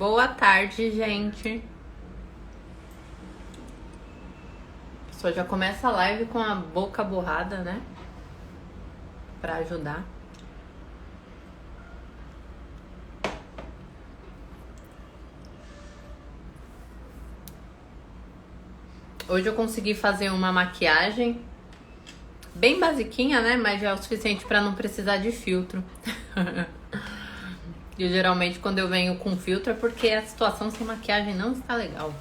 Boa tarde, gente. A pessoa já começa a live com a boca borrada, né? Pra ajudar. Hoje eu consegui fazer uma maquiagem bem basiquinha, né? Mas já é o suficiente pra não precisar de filtro. E geralmente quando eu venho com filtro é porque a situação sem maquiagem não está legal.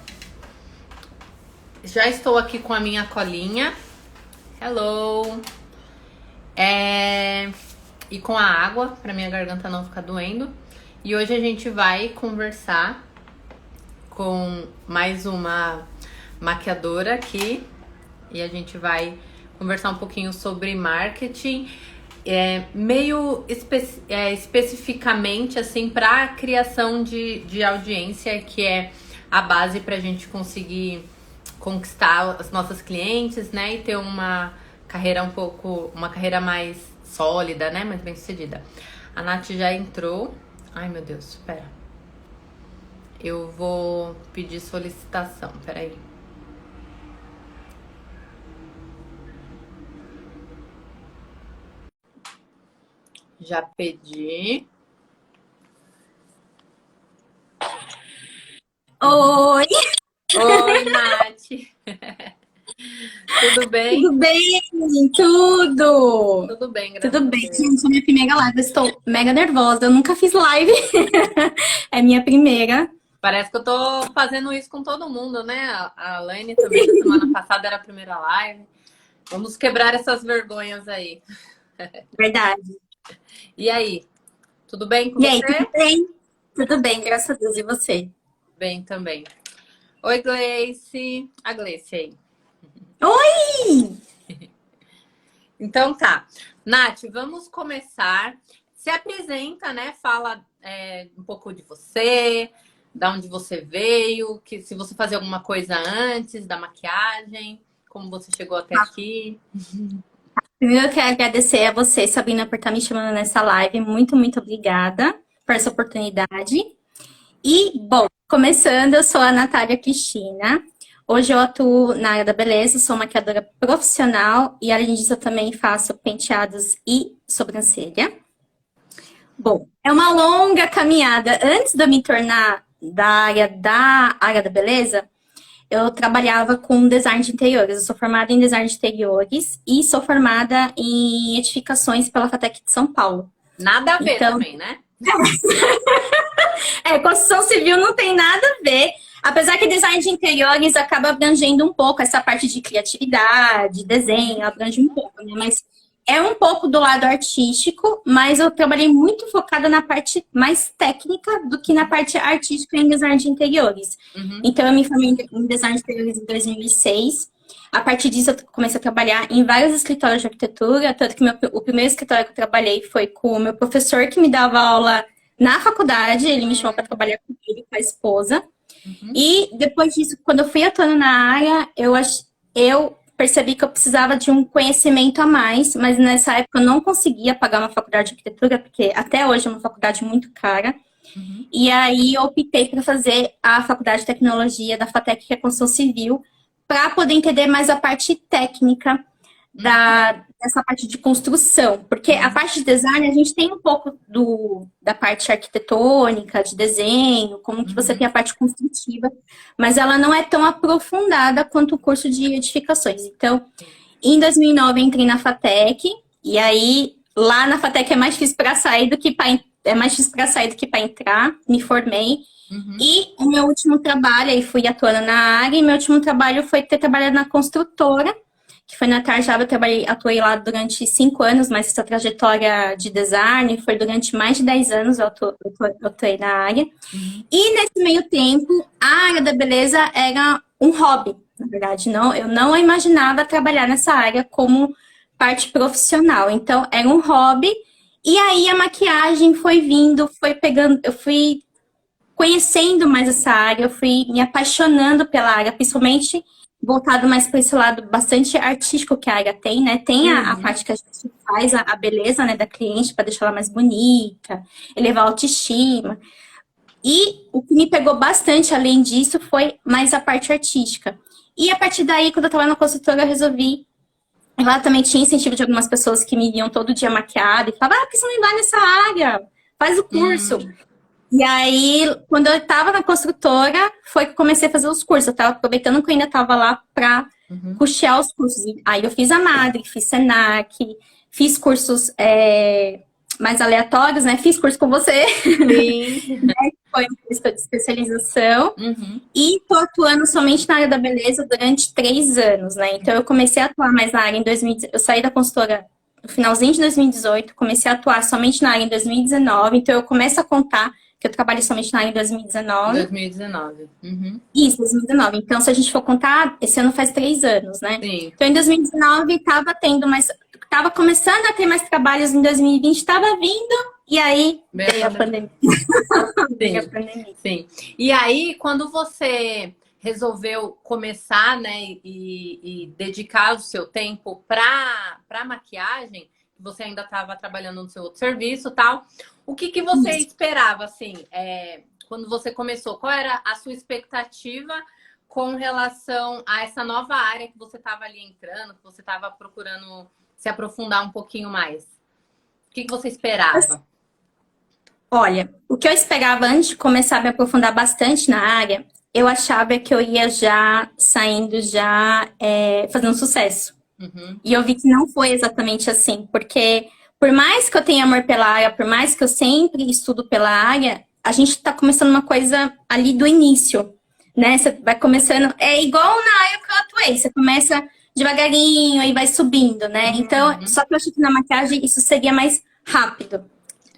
Já estou aqui com a minha colinha. Hello! E com a água, pra minha garganta não ficar doendo. E hoje a gente vai conversar com mais uma maquiadora aqui. E a gente vai conversar um pouquinho sobre marketing, especificamente assim para a criação de audiência, que é a base para a gente conseguir conquistar as nossas clientes, né, e ter uma carreira mais sólida, né, mais bem sucedida. A Nath já entrou. Ai, meu Deus, espera. Eu vou pedir solicitação, peraí. Já pedi. Oi, Oi, Nath. Tudo bem? tudo bem? Tudo! Tudo bem, graças Tudo a bem, Deus. gente, minha primeira live, eu estou mega nervosa, eu nunca fiz live, é minha primeira. Parece que eu tô fazendo isso com todo mundo, né? A Laine também, na semana passada, era a primeira live. Vamos quebrar essas vergonhas aí. Verdade. E aí, tudo bem com E aí, tudo você? bem? Tudo bem, graças a Deus, e você? Bem também. Oi, Gleice. A Gleice aí. Oi! Então tá. Nath, vamos começar. Se apresenta, né? Fala um pouco de você, da onde você veio, que se você fazia alguma coisa antes da maquiagem, como você chegou até aqui. Primeiro eu quero agradecer a você, Sabrina, por estar me chamando nessa live, muito obrigada por essa oportunidade. E, bom, começando, eu sou a Natália Cristina. Hoje eu atuo na área da beleza, sou maquiadora profissional e, além disso, eu também faço penteados e sobrancelha. Bom, é uma longa caminhada. Antes de eu me tornar da área da beleza, eu trabalhava com design de interiores. Eu sou formada em design de interiores e sou formada em edificações pela FATEC de São Paulo. Nada a ver Então, também, né? construção civil não tem nada a ver. Apesar que design de interiores acaba abrangendo um pouco essa parte de criatividade, desenho, abrange um pouco, né? Mas é um pouco do lado artístico, mas eu trabalhei muito focada na parte mais técnica do que na parte artística em design de interiores. Uhum. Então, eu me formei em design de interiores em 2006. A partir disso, eu comecei a trabalhar em vários escritórios de arquitetura, tanto que o primeiro escritório que eu trabalhei foi com o meu professor que me dava aula na faculdade, ele me chamou para trabalhar com ele, com a esposa. Uhum. E depois disso, quando eu fui atuando na área, eu percebi que eu precisava de um conhecimento a mais, mas nessa época eu não conseguia pagar uma faculdade de arquitetura, porque até hoje é uma faculdade muito cara. Uhum. E aí eu optei para fazer a faculdade de tecnologia da FATEC, que é construção civil, para poder entender mais a parte técnica dessa parte de construção, porque a parte de design a gente tem um pouco da parte arquitetônica, de desenho, como que você Uhum. tem a parte construtiva, mas ela não é tão aprofundada quanto o curso de edificações. Então, em 2009 eu entrei na FATEC, e aí lá na FATEC é mais difícil para sair do que para entrar, me formei. Uhum. E o meu último trabalho, aí fui atuando na área, e meu último trabalho foi ter trabalhado na construtora, que foi na Tarjava, atuei lá durante 5 anos, mas essa trajetória de design foi durante mais de 10 anos, eu atuei na área. Uhum. E nesse meio tempo, a área da beleza era um hobby, na verdade, não, eu não imaginava trabalhar nessa área como parte profissional, então era um hobby, e aí a maquiagem foi vindo, foi pegando, eu fui conhecendo mais essa área, eu fui me apaixonando pela área, principalmente voltado mais para esse lado bastante artístico que a área tem, né? Tem a Uhum. parte que a gente faz, a beleza, né, da cliente para deixar ela mais bonita, elevar a autoestima. E o que me pegou bastante, além disso, foi mais a parte artística. E a partir daí, quando eu estava na consultora, eu resolvi. Lá também tinha incentivo de algumas pessoas que me viam todo dia maquiada e falavam, por que você não vai nessa área? Faz o curso. E aí, quando eu estava na construtora, foi que eu comecei a fazer os cursos. Eu estava aproveitando que eu ainda estava lá para custear os cursos. Aí eu fiz a Madre, fiz Senac, fiz cursos mais aleatórios, né? Fiz curso com você. Sim. Foi um curso de especialização. E tô atuando somente na área da beleza durante 3 anos, né? Então, eu comecei a atuar mais na área em 2018. Eu saí da consultora no finalzinho de 2018, comecei a atuar somente na área em 2019. Então, eu começo a contar que eu trabalhei somente na área em 2019. 2019. Isso, 2019. Então, se a gente for contar, esse ano faz 3 anos, né? Sim. Então, em 2019, estava começando a ter mais trabalhos em 2020, estava vindo, e aí veio a pandemia. Veio a pandemia. Sim. E aí, quando você resolveu começar, né, e dedicar o seu tempo para maquiagem, você ainda estava trabalhando no seu outro serviço e tal, o que você esperava, assim, quando você começou? Qual era a sua expectativa com relação a essa nova área que você estava ali entrando, que você estava procurando se aprofundar um pouquinho mais? O que você esperava? Olha, o que eu esperava antes de começar a me aprofundar bastante na área, eu achava que eu ia já saindo, fazendo sucesso. E eu vi que não foi exatamente assim, porque por mais que eu tenha amor pela área, por mais que eu sempre estudo pela área, a gente está começando uma coisa ali do início, né? Você vai começando, é igual na área que eu atuei, você começa devagarinho e vai subindo, né? Então, só que eu achei que na maquiagem isso seria mais rápido.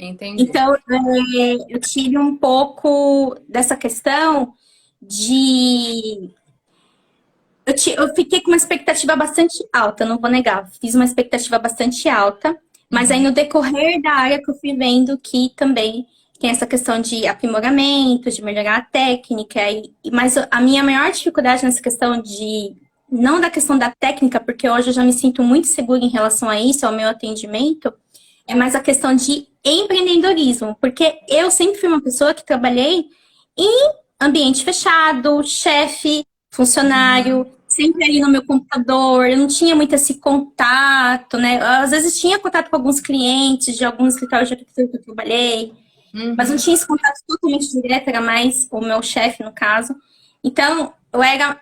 Entendi. Então, eu tive um pouco dessa questão de... Eu fiquei com uma expectativa bastante alta, não vou negar. Fiz uma expectativa bastante alta, mas aí no decorrer da área que eu fui vendo que também tem essa questão de aprimoramento, de melhorar a técnica. Mas a minha maior dificuldade nessa questão não da questão da técnica, porque hoje eu já me sinto muito segura em relação a isso, ao meu atendimento, é mais a questão de empreendedorismo, porque eu sempre fui uma pessoa que trabalhei em ambiente fechado, chefe, funcionário, sempre ali no meu computador, eu não tinha muito esse contato, né? Às vezes tinha contato com alguns clientes de alguns escritórios de arquitetura que eu trabalhei, mas não tinha esse contato totalmente direto, era mais o meu chefe, no caso. Então,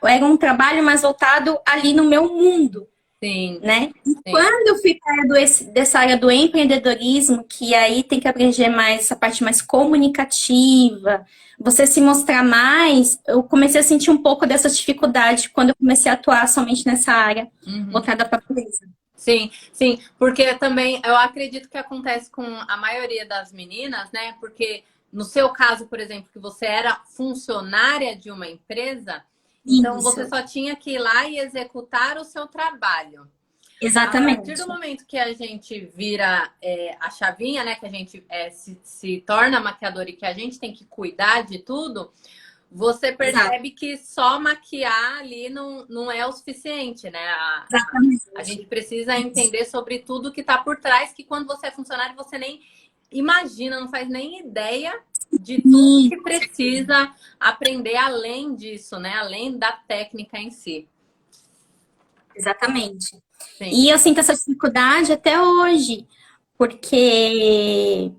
era um trabalho mais voltado ali no meu mundo. Sim. Né? E quando eu fui para dessa área do empreendedorismo, que aí tem que abranger mais essa parte mais comunicativa, você se mostrar mais, eu comecei a sentir um pouco dessa dificuldade quando eu comecei a atuar somente nessa área voltada para a beleza. Sim, sim, porque também eu acredito que acontece com a maioria das meninas, né? Porque no seu caso, por exemplo, que você era funcionária de uma empresa, então você só tinha que ir lá e executar o seu trabalho. Exatamente. A partir do momento que a gente vira a chavinha, né? Que a gente se torna maquiadora e que a gente tem que cuidar de tudo, você percebe que só maquiar ali não é o suficiente, né? A gente precisa entender sobre tudo que está por trás, que quando você é funcionário, você nem imagina, não faz nem ideia de tudo que precisa aprender além disso, né? Além da técnica em si. Exatamente. Sim. E eu sinto essa dificuldade até hoje, porque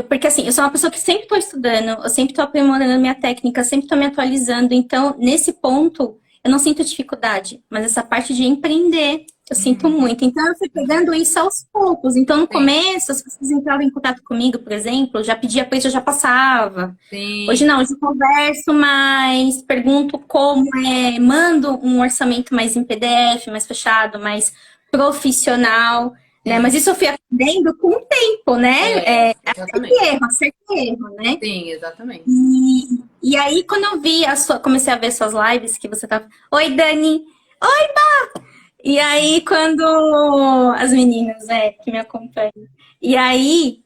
porque assim, eu sou uma pessoa que sempre estou estudando, eu sempre estou aprimorando minha técnica, sempre estou me atualizando. Então, nesse ponto, eu não sinto dificuldade, mas essa parte de empreender, eu sinto muito. Então, eu fui pegando isso aos poucos. Então, no começo, as pessoas entravam em contato comigo, por exemplo, eu já pedia preço, eu já passava. Sim. Hoje não, hoje eu converso mais, pergunto como mando um orçamento mais em PDF, mais fechado, mais profissional. Né? Mas isso eu fui aprendendo com o tempo, né? Acertei erro, né? Sim, exatamente. E aí, quando eu comecei a ver suas lives, que você tava... Oi, Dani! Oi, Bá! E aí, quando as meninas, que me acompanham. E aí,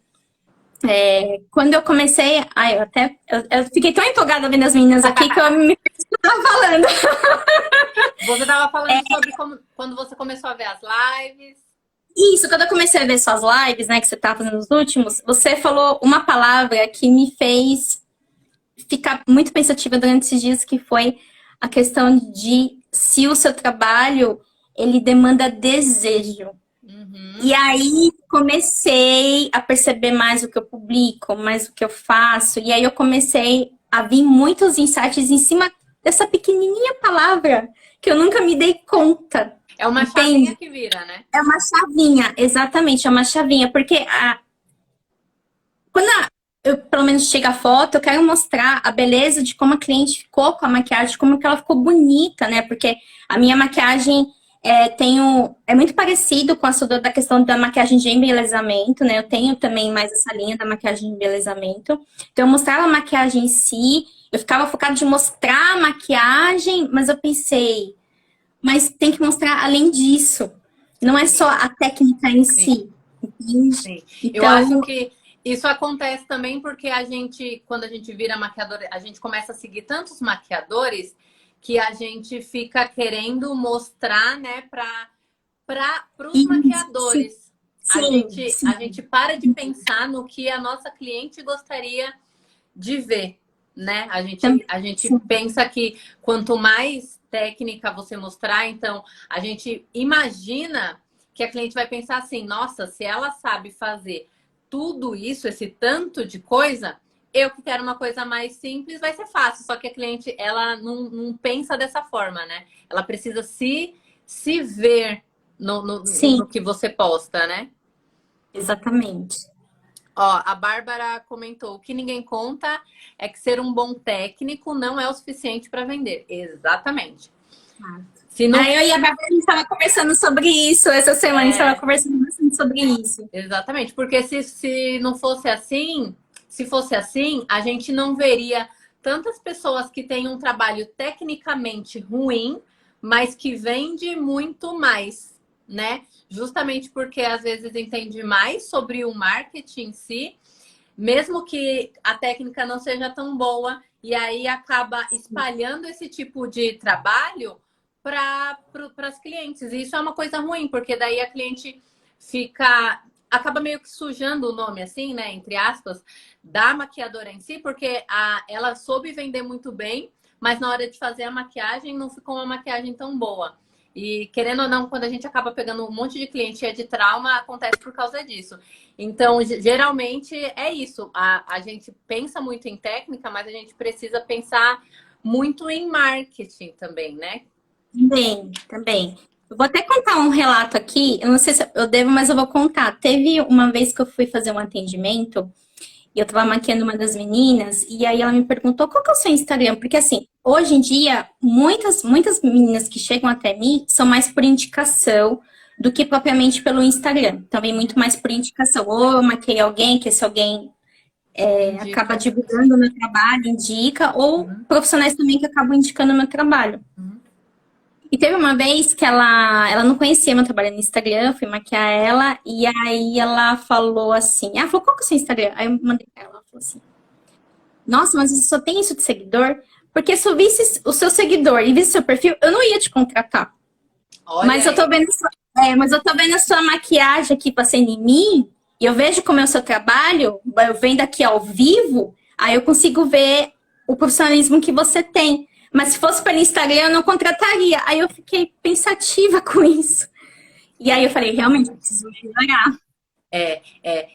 quando eu comecei... eu fiquei tão empolgada vendo as meninas aqui que eu me perdi o que eu tava falando. Você tava falando sobre quando você começou a ver as lives. Isso, quando eu comecei a ver suas lives, né, que você tá fazendo nos últimos, você falou uma palavra que me fez ficar muito pensativa durante esses dias, que foi a questão de se o seu trabalho, ele demanda desejo. E aí comecei a perceber mais o que eu publico, mais o que eu faço. E aí eu comecei a vir muitos insights em cima dessa pequenininha palavra que eu nunca me dei conta. É uma chavinha que vira, né? É uma chavinha, exatamente, é uma chavinha. Porque quando eu, pelo menos, chega a foto, eu quero mostrar a beleza de como a cliente ficou com a maquiagem, como que ela ficou bonita, né? Porque a minha maquiagem é muito parecido com a sua da questão da maquiagem de embelezamento, né? Eu tenho também mais essa linha da maquiagem de embelezamento. Então, eu mostrava a maquiagem em si, eu ficava focada de mostrar a maquiagem, mas eu pensei, mas tem que mostrar além disso. Não é só a técnica em si. Sim. Então, Eu acho que isso acontece também porque a gente, quando a gente vira maquiador, a gente começa a seguir tantos maquiadores que a gente fica querendo mostrar, né, para os maquiadores. A gente para de pensar no que a nossa cliente gostaria de ver, né? A gente pensa que quanto mais técnica você mostrar, então a gente imagina que a cliente vai pensar assim, nossa, se ela sabe fazer tudo isso, esse tanto de coisa, eu que quero uma coisa mais simples, vai ser fácil. Só que a cliente, ela não pensa dessa forma, né? Ela precisa se ver no que você posta, né? exatamente. Ó, a Bárbara comentou: o que ninguém conta é que ser um bom técnico não é o suficiente para vender. Exatamente. Eu e a Bárbara, a gente estava conversando sobre isso essa semana, a gente estava conversando bastante sobre isso. Exatamente, porque se não fosse assim, se fosse assim, a gente não veria tantas pessoas que têm um trabalho tecnicamente ruim, mas que vende muito mais, né? Justamente porque às vezes entende mais sobre o marketing em si, mesmo que a técnica não seja tão boa, e aí acaba espalhando esse tipo de trabalho para as clientes. E isso é uma coisa ruim, porque daí a cliente acaba meio que sujando o nome, assim, né? Entre aspas, da maquiadora em si, porque ela soube vender muito bem, mas na hora de fazer a maquiagem não ficou uma maquiagem tão boa. E querendo ou não, quando a gente acaba pegando um monte de cliente de trauma, acontece por causa disso. Então, geralmente é isso. A gente pensa muito em técnica, mas a gente precisa pensar muito em marketing também, né? Também. Eu vou até contar um relato aqui, eu não sei se eu devo, mas eu vou contar. Teve uma vez que eu fui fazer um atendimento e eu tava maquiando uma das meninas, e aí ela me perguntou qual que é o seu Instagram, porque assim, hoje em dia, muitas meninas que chegam até mim são mais por indicação do que propriamente pelo Instagram. Também muito mais por indicação. Ou eu maquei alguém, que esse alguém acaba divulgando o meu trabalho, indica, ou profissionais também que acabam indicando o meu trabalho. E teve uma vez que ela não conhecia meu trabalho no Instagram, fui maquiar ela, e aí ela falou assim, falou, qual que é o seu Instagram? Aí eu mandei pra ela, ela falou assim, nossa, mas você só tem isso de seguidor? Porque se eu visse o seu seguidor e visse seu perfil, eu não ia te contratar. Mas eu tô vendo a sua maquiagem aqui passando em mim, e eu vejo como é o seu trabalho, eu vendo aqui ao vivo, aí eu consigo ver o profissionalismo que você tem. Mas se fosse pelo Instagram, eu não contrataria. Aí eu fiquei pensativa com isso. E aí eu falei, realmente, eu preciso melhorar.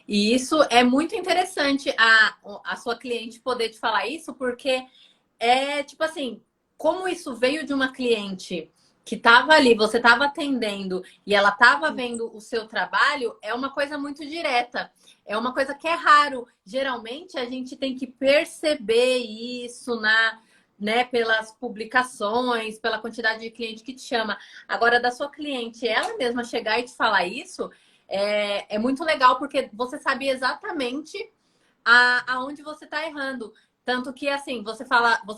E isso é muito interessante a sua cliente poder te falar isso, porque é tipo assim, como isso veio de uma cliente que estava ali, você estava atendendo e ela estava vendo o seu trabalho, é uma coisa muito direta. É uma coisa que é raro. Geralmente a gente tem que perceber isso né, pelas publicações, pela quantidade de cliente que te chama. Agora, da sua cliente, ela mesma chegar e te falar isso, é muito legal, porque você sabe exatamente aonde você está errando. Tanto que, assim, você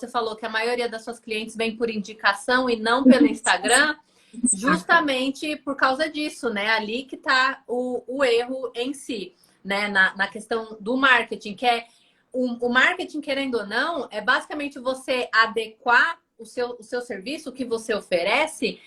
falou que a maioria das suas clientes vem por indicação e não pelo Instagram, justamente por causa disso, né? Ali que está o erro em si, né? Na questão do marketing, que é o marketing, querendo ou não, é basicamente você adequar o seu serviço, o que você oferece,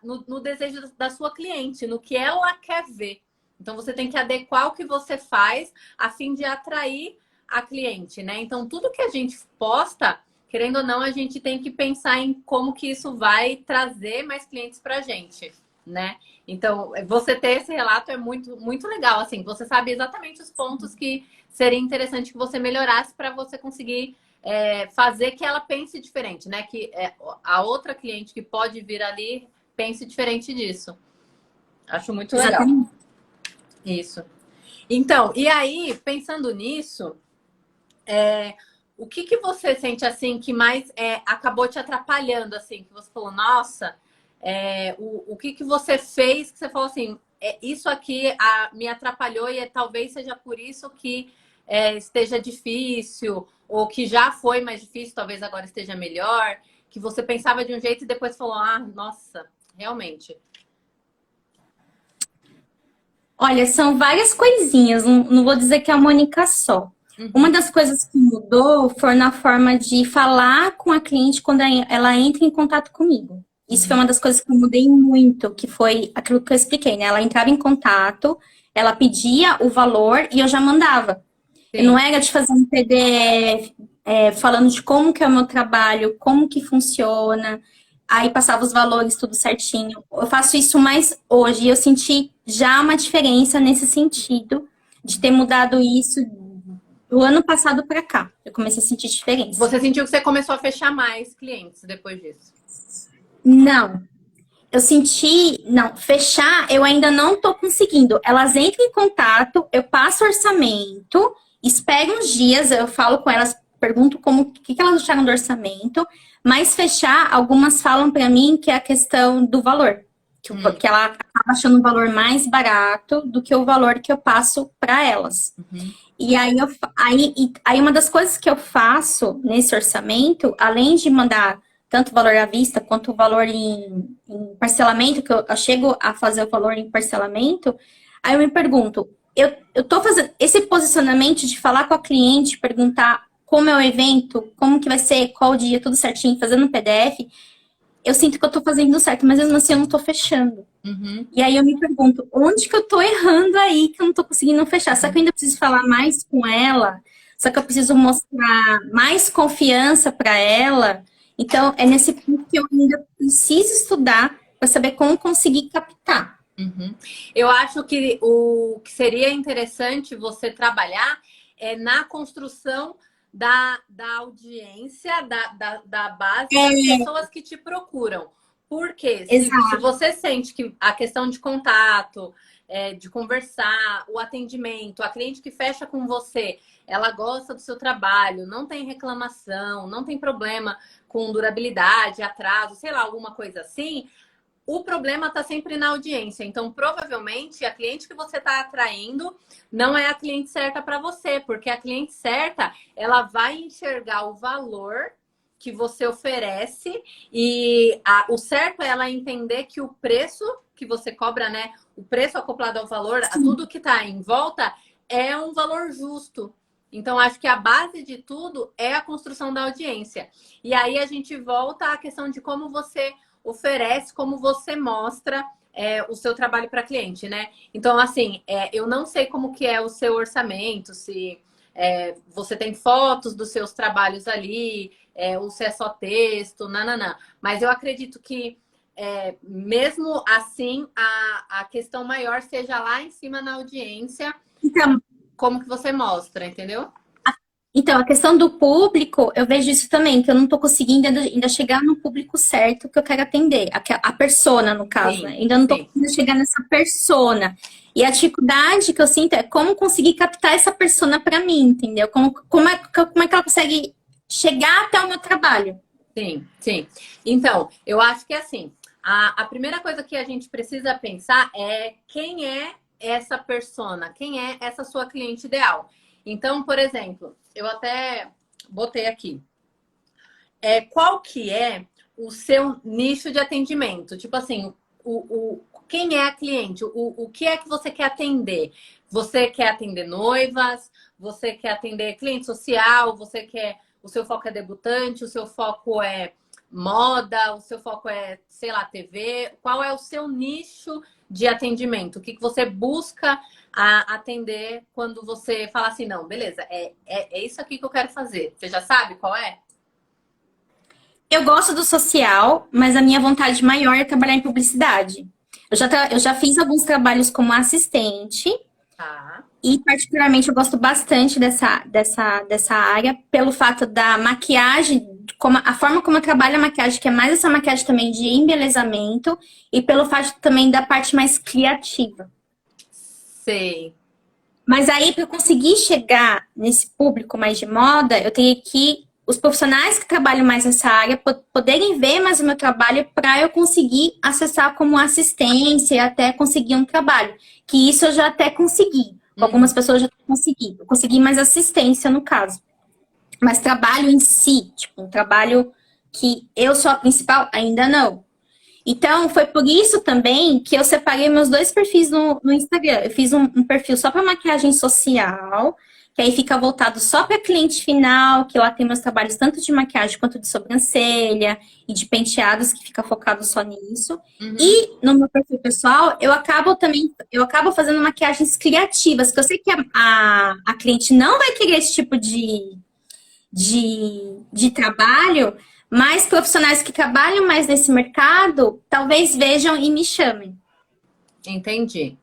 no desejo da sua cliente, no que ela quer ver. Então, você tem que adequar o que você faz a fim de atrair a cliente, né? Então, tudo que a gente posta, querendo ou não, a gente tem que pensar em como que isso vai trazer mais clientes pra gente, né? Então, você ter esse relato é muito, muito legal, assim. Você sabe exatamente os pontos que seria interessante que você melhorasse para você conseguir fazer que ela pense diferente, né? Que a outra cliente que pode vir ali pense diferente disso. Acho muito legal. Exatamente. Isso. Então, e aí, pensando nisso, o que que você sente assim que mais acabou te atrapalhando, assim, que você falou, nossa, o que que você fez que você falou assim, isso aqui me atrapalhou e talvez seja por isso que esteja difícil, ou que já foi mais difícil, talvez agora esteja melhor, que você pensava de um jeito e depois falou, ah, nossa, realmente. Olha, são várias coisinhas, não vou dizer que é uma única só. Uma Uhum, das coisas que mudou foi na forma de falar com a cliente quando ela entra em contato comigo. Isso foi uhum, uma das coisas que eu mudei muito, que foi aquilo que eu expliquei, né? Ela entrava em contato, ela pedia o valor e eu já mandava. Eu não sim. era de fazer um PDF falando de como que é o meu trabalho, como que funciona, aí passava os valores tudo certinho. Eu faço isso mais hoje e eu senti já uma diferença nesse sentido de ter mudado isso do ano passado para cá. Eu comecei a sentir diferença. Você sentiu que você começou a fechar mais clientes depois disso? Não, eu senti, não, fechar eu ainda não tô conseguindo. Elas entram em contato, eu passo orçamento, espero uns dias, eu falo com elas, pergunto como, o que elas acharam do orçamento, mas fechar, algumas falam para mim que é a questão do valor, que ela acaba achando um valor mais barato do que o valor que eu passo para elas. Uhum, E aí uma das coisas que eu faço nesse orçamento, além de mandar tanto o valor à vista quanto o valor em parcelamento, que eu chego a fazer o valor em parcelamento, aí eu me pergunto, eu tô fazendo esse posicionamento de falar com a cliente, perguntar como é o evento, como que vai ser, qual o dia, tudo certinho, fazendo um PDF, eu sinto que eu tô fazendo certo, mas mesmo assim eu não tô fechando. uhum, E aí eu me pergunto, onde que eu tô errando aí que eu não tô conseguindo fechar? Será que eu ainda preciso falar mais com ela? Será que eu preciso mostrar mais confiança para ela? Então, é nesse ponto que eu ainda preciso estudar para saber como conseguir captar. uhum. Eu acho que o que seria interessante você trabalhar na construção da audiência, da base das pessoas que te procuram. Porque se Exato. você sente que a questão de contato, de conversar, o atendimento, a cliente que fecha com você, ela gosta do seu trabalho, não tem reclamação, não tem problema com durabilidade, atraso, sei lá, alguma coisa assim, o problema está sempre na audiência. Então, provavelmente, a cliente que você está atraindo não é a cliente certa para você, porque a cliente certa, ela vai enxergar o valor que você oferece e o certo é ela entender que o preço que você cobra, né, o preço acoplado ao valor, a tudo que está em volta é um valor justo. Então, acho que a base de tudo é a construção da audiência. E aí a gente volta à questão de como você oferece, como você mostra o seu trabalho para cliente, né? Então, assim, eu não sei como que é o seu orçamento, se você tem fotos dos seus trabalhos ali, ou se é só texto, nananã. Mas eu acredito que mesmo assim, a questão maior seja lá em cima na audiência, Então, como que você mostra, entendeu? Então, a questão do público, eu vejo isso também, que eu não estou conseguindo ainda chegar no público certo que eu quero atender, a persona, no caso, né? Sim, Ainda não estou sim. conseguindo chegar nessa persona. E a dificuldade que eu sinto é como conseguir captar essa persona para mim, entendeu? Como é que ela consegue chegar até o meu trabalho? Sim, sim. Então, eu acho que assim, a primeira coisa que a gente precisa pensar é quem é essa persona, quem é essa sua cliente ideal. Então, por exemplo, eu até botei aqui. Qual que é o seu nicho de atendimento? Tipo assim, quem é a cliente? O que é que você quer atender? Você quer atender noivas? Você quer atender cliente social? Você quer. O seu foco é debutante? O seu foco é moda? O seu foco é, sei lá, TV? Qual é o seu nicho de atendimento? O que você busca atender quando você fala assim, não, beleza, é isso aqui que eu quero fazer. Você já sabe qual é? Eu gosto do social, mas a minha vontade maior é trabalhar em publicidade. Eu já fiz alguns trabalhos como assistente Tá. e, particularmente, eu gosto bastante dessa área pelo fato da maquiagem, como, a forma como eu trabalho a maquiagem, que é mais essa maquiagem também de embelezamento, e pelo fato também da parte mais criativa. Sei. Mas aí, para eu conseguir chegar nesse público mais de moda, eu tenho que os profissionais que trabalham mais nessa área poderem ver mais o meu trabalho para eu conseguir acessar como assistência e até conseguir um trabalho. Que isso eu já até consegui. Com algumas pessoas eu já consegui. Eu consegui mais assistência, no caso. Mas trabalho em si, tipo, um trabalho que eu sou a principal, ainda não. Então, foi por isso também que eu separei meus dois perfis no Instagram. Eu fiz um perfil só para maquiagem social, que aí fica voltado só para cliente final, que lá tem meus trabalhos tanto de maquiagem quanto de sobrancelha e de penteados, que fica focado só nisso. Uhum. E no meu perfil pessoal, eu acabo fazendo maquiagens criativas, que eu sei que a cliente não vai querer esse tipo de trabalho, mas profissionais que trabalham mais nesse mercado talvez vejam e me chamem. Entendi.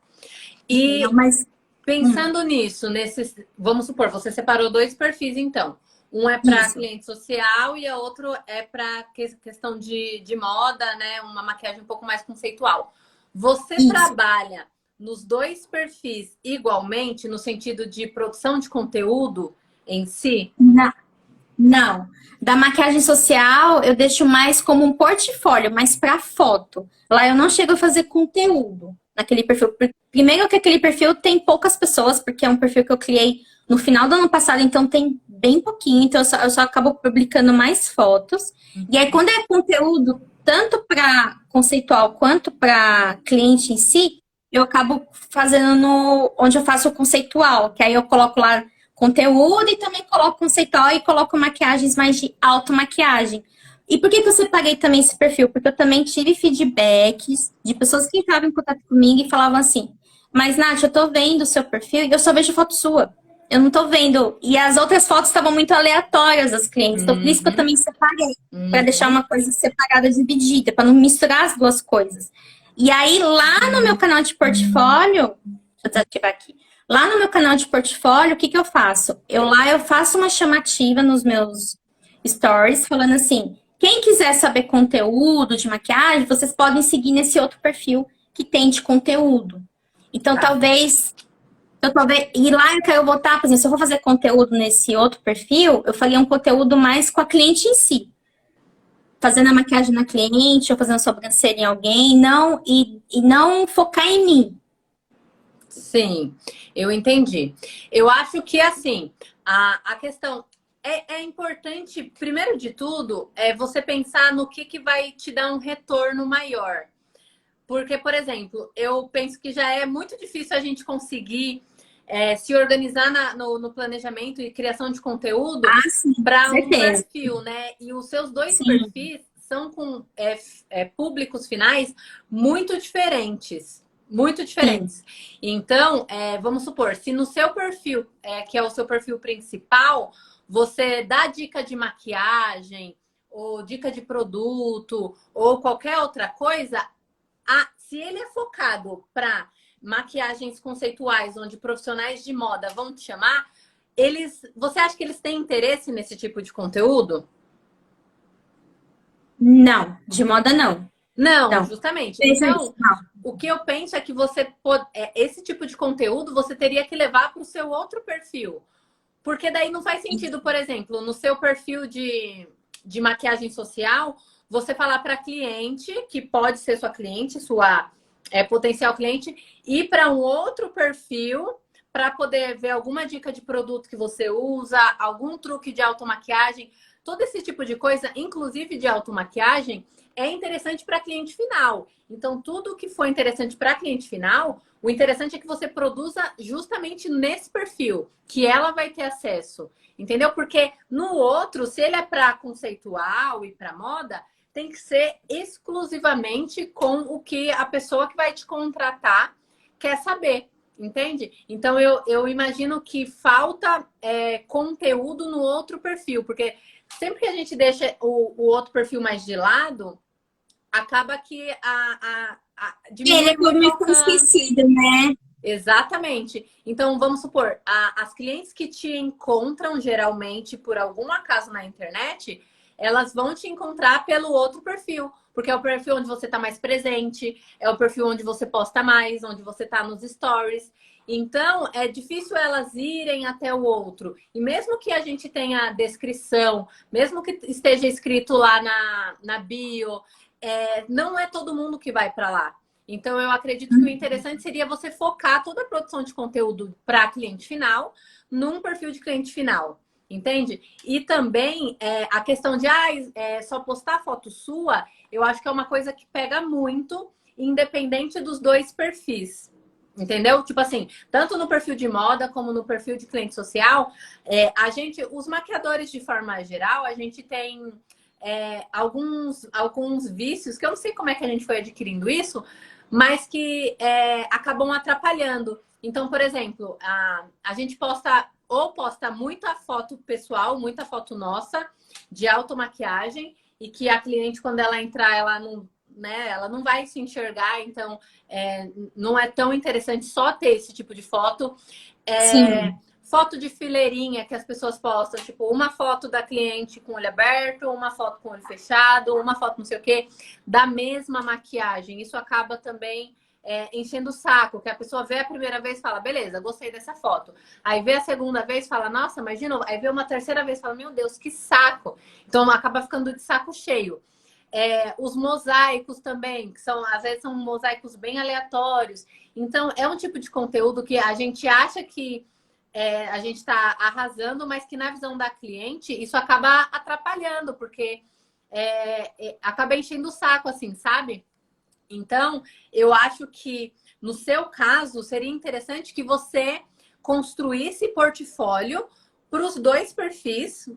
E Mas pensando nisso, vamos supor, você separou dois perfis, então. Um é para cliente social e a outro é para questão de moda, né? Uma maquiagem um pouco mais conceitual. Você trabalha nos dois perfis igualmente, no sentido de produção de conteúdo em si? Não. Da maquiagem social, eu deixo mais como um portfólio, mais para foto. Lá eu não chego a fazer conteúdo naquele perfil. Primeiro que aquele perfil tem poucas pessoas, porque é um perfil que eu criei no final do ano passado, então tem bem pouquinho, então eu só acabo publicando mais fotos. E aí, quando é conteúdo, tanto para conceitual quanto para cliente em si, eu acabo fazendo onde eu faço o conceitual, que aí eu coloco lá conteúdo e também coloco conceitual e coloco maquiagens mais de automaquiagem. E por que eu separei também esse perfil? Porque eu também tive feedbacks de pessoas que entravam em contato comigo e falavam assim, mas Nath, eu tô vendo o seu perfil e eu só vejo foto sua. Eu não tô vendo. E as outras fotos estavam muito aleatórias das clientes. Então, por isso que eu também separei. Para deixar uma coisa separada, dividida, para não misturar as duas coisas. E aí, lá no meu canal de portfólio, deixa eu desativar aqui. Lá no meu canal de portfólio, o que que eu faço? Eu faço uma chamativa nos meus stories, falando assim, quem quiser saber conteúdo de maquiagem, vocês podem seguir nesse outro perfil que tem de conteúdo. Então, e lá eu quero botar, por exemplo, se eu for fazer conteúdo nesse outro perfil, eu faria um conteúdo mais com a cliente em si. Fazendo a maquiagem na cliente, ou fazendo sobrancelha em alguém, e não focar em mim. Sim, eu entendi. Eu acho que, assim, a questão é importante, primeiro de tudo, é você pensar no que vai te dar um retorno maior. Porque, por exemplo, eu penso que já é muito difícil a gente conseguir se organizar no planejamento e criação de conteúdo para um perfil, né? E os seus dois perfis são com públicos finais muito diferentes. Muito diferentes. Sim. Então, vamos supor, se no seu perfil, que é o seu perfil principal, você dá dica de maquiagem, ou dica de produto, ou qualquer outra coisa, se ele é focado para maquiagens conceituais, onde profissionais de moda vão te chamar, você acha que eles têm interesse nesse tipo de conteúdo? Não, de moda não. Não, justamente. Então, o que eu penso é que esse tipo de conteúdo você teria que levar para o seu outro perfil. Porque daí não faz sentido, por exemplo, no seu perfil de maquiagem social, você falar para cliente, que pode ser sua cliente, sua potencial cliente, ir para um outro perfil para poder ver alguma dica de produto que você usa, algum truque de automaquiagem, todo esse tipo de coisa, inclusive de automaquiagem, é interessante para cliente final. Então, tudo que for interessante para cliente final, o interessante é que você produza justamente nesse perfil, que ela vai ter acesso. Entendeu? Porque no outro, se ele é para conceitual e para moda, tem que ser exclusivamente com o que a pessoa que vai te contratar quer saber, entende? Então, eu imagino que falta conteúdo no outro perfil, porque sempre que a gente deixa o outro perfil mais de lado, acaba que Ele diminui é como muito o meio alcance. esquecido, né? Exatamente. Então, vamos supor, as clientes que te encontram geralmente por algum acaso na internet, elas vão te encontrar pelo outro perfil, porque é o perfil onde você está mais presente, é o perfil onde você posta mais, onde você está nos stories. Então, é difícil elas irem até o outro. E mesmo que a gente tenha descrição, mesmo que esteja escrito lá na bio, não é todo mundo que vai para lá. Então, eu acredito que o interessante seria você focar toda a produção de conteúdo para cliente final num perfil de cliente final, entende? E também a questão de só postar foto sua, eu acho que é uma coisa que pega muito, independente dos dois perfis. Entendeu? Tipo assim, tanto no perfil de moda como no perfil de cliente social, os maquiadores de forma geral, a gente tem alguns vícios que eu não sei como é que a gente foi adquirindo isso, mas que acabam atrapalhando. Então, por exemplo, a gente posta muita foto pessoal, muita foto nossa de automaquiagem, e que a cliente, quando ela entrar, ela não, né, ela não vai se enxergar, então não é tão interessante só ter esse tipo de foto. Sim. Foto de fileirinha que as pessoas postam, tipo, uma foto da cliente com o olho aberto, uma foto com o olho fechado, uma foto não sei o quê, da mesma maquiagem. Isso acaba também enchendo o saco, que a pessoa vê a primeira vez e fala, beleza, gostei dessa foto. Aí vê a segunda vez e fala, nossa, mas de novo. Aí vê uma terceira vez e fala, meu Deus, que saco. Então acaba ficando de saco cheio. Os mosaicos também, que às vezes são mosaicos bem aleatórios. Então, é um tipo de conteúdo que a gente acha que a gente está arrasando, mas que na visão da cliente isso acaba atrapalhando, porque acaba enchendo o saco, assim, sabe? Então, eu acho que no seu caso seria interessante que você construísse portfólio para os dois perfis.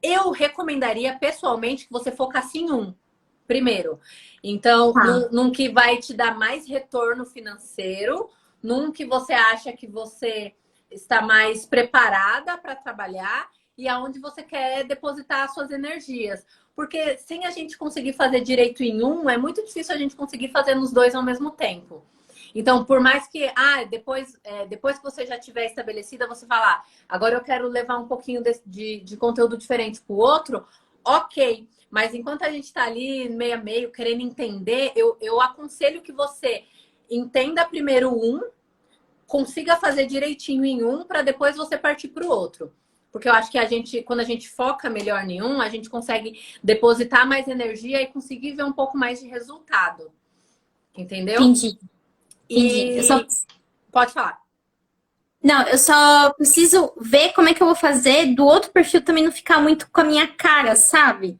Eu recomendaria pessoalmente que você focasse em um primeiro. Então, Tá. num que vai te dar mais retorno financeiro, num que você acha que você está mais preparada para trabalhar e aonde você quer depositar as suas energias. Porque sem a gente conseguir fazer direito em um, é muito difícil a gente conseguir fazer nos dois ao mesmo tempo. Então, por mais que depois que você já tiver estabelecida, você falar, agora eu quero levar um pouquinho de conteúdo diferente para o outro, ok. Mas enquanto a gente está ali meio a meio, querendo entender, eu aconselho que você entenda primeiro um, consiga fazer direitinho em um, para depois você partir para o outro. Porque eu acho que quando a gente foca melhor em um, a gente consegue depositar mais energia e conseguir ver um pouco mais de resultado. Entendeu? Entendi. Entendi. E pode falar. Não, eu só preciso ver como é que eu vou fazer do outro perfil também não ficar muito com a minha cara, sabe?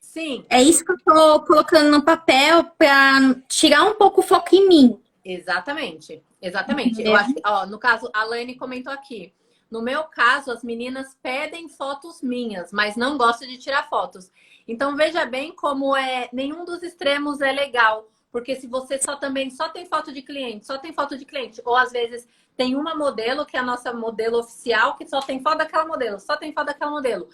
Sim, É isso que eu tô colocando no papel para tirar um pouco o foco em mim, exatamente. Exatamente. Eu entendeu? acho que, ó, no caso, a Lane comentou aqui. No meu caso, as meninas pedem fotos minhas, mas não gostam de tirar fotos. Então veja bem como nenhum dos extremos é legal. Porque se você só tem foto de cliente, só tem foto de cliente, ou às vezes tem uma modelo, que é a nossa modelo oficial, que só tem foto daquela modelo, só tem foto daquela modelo.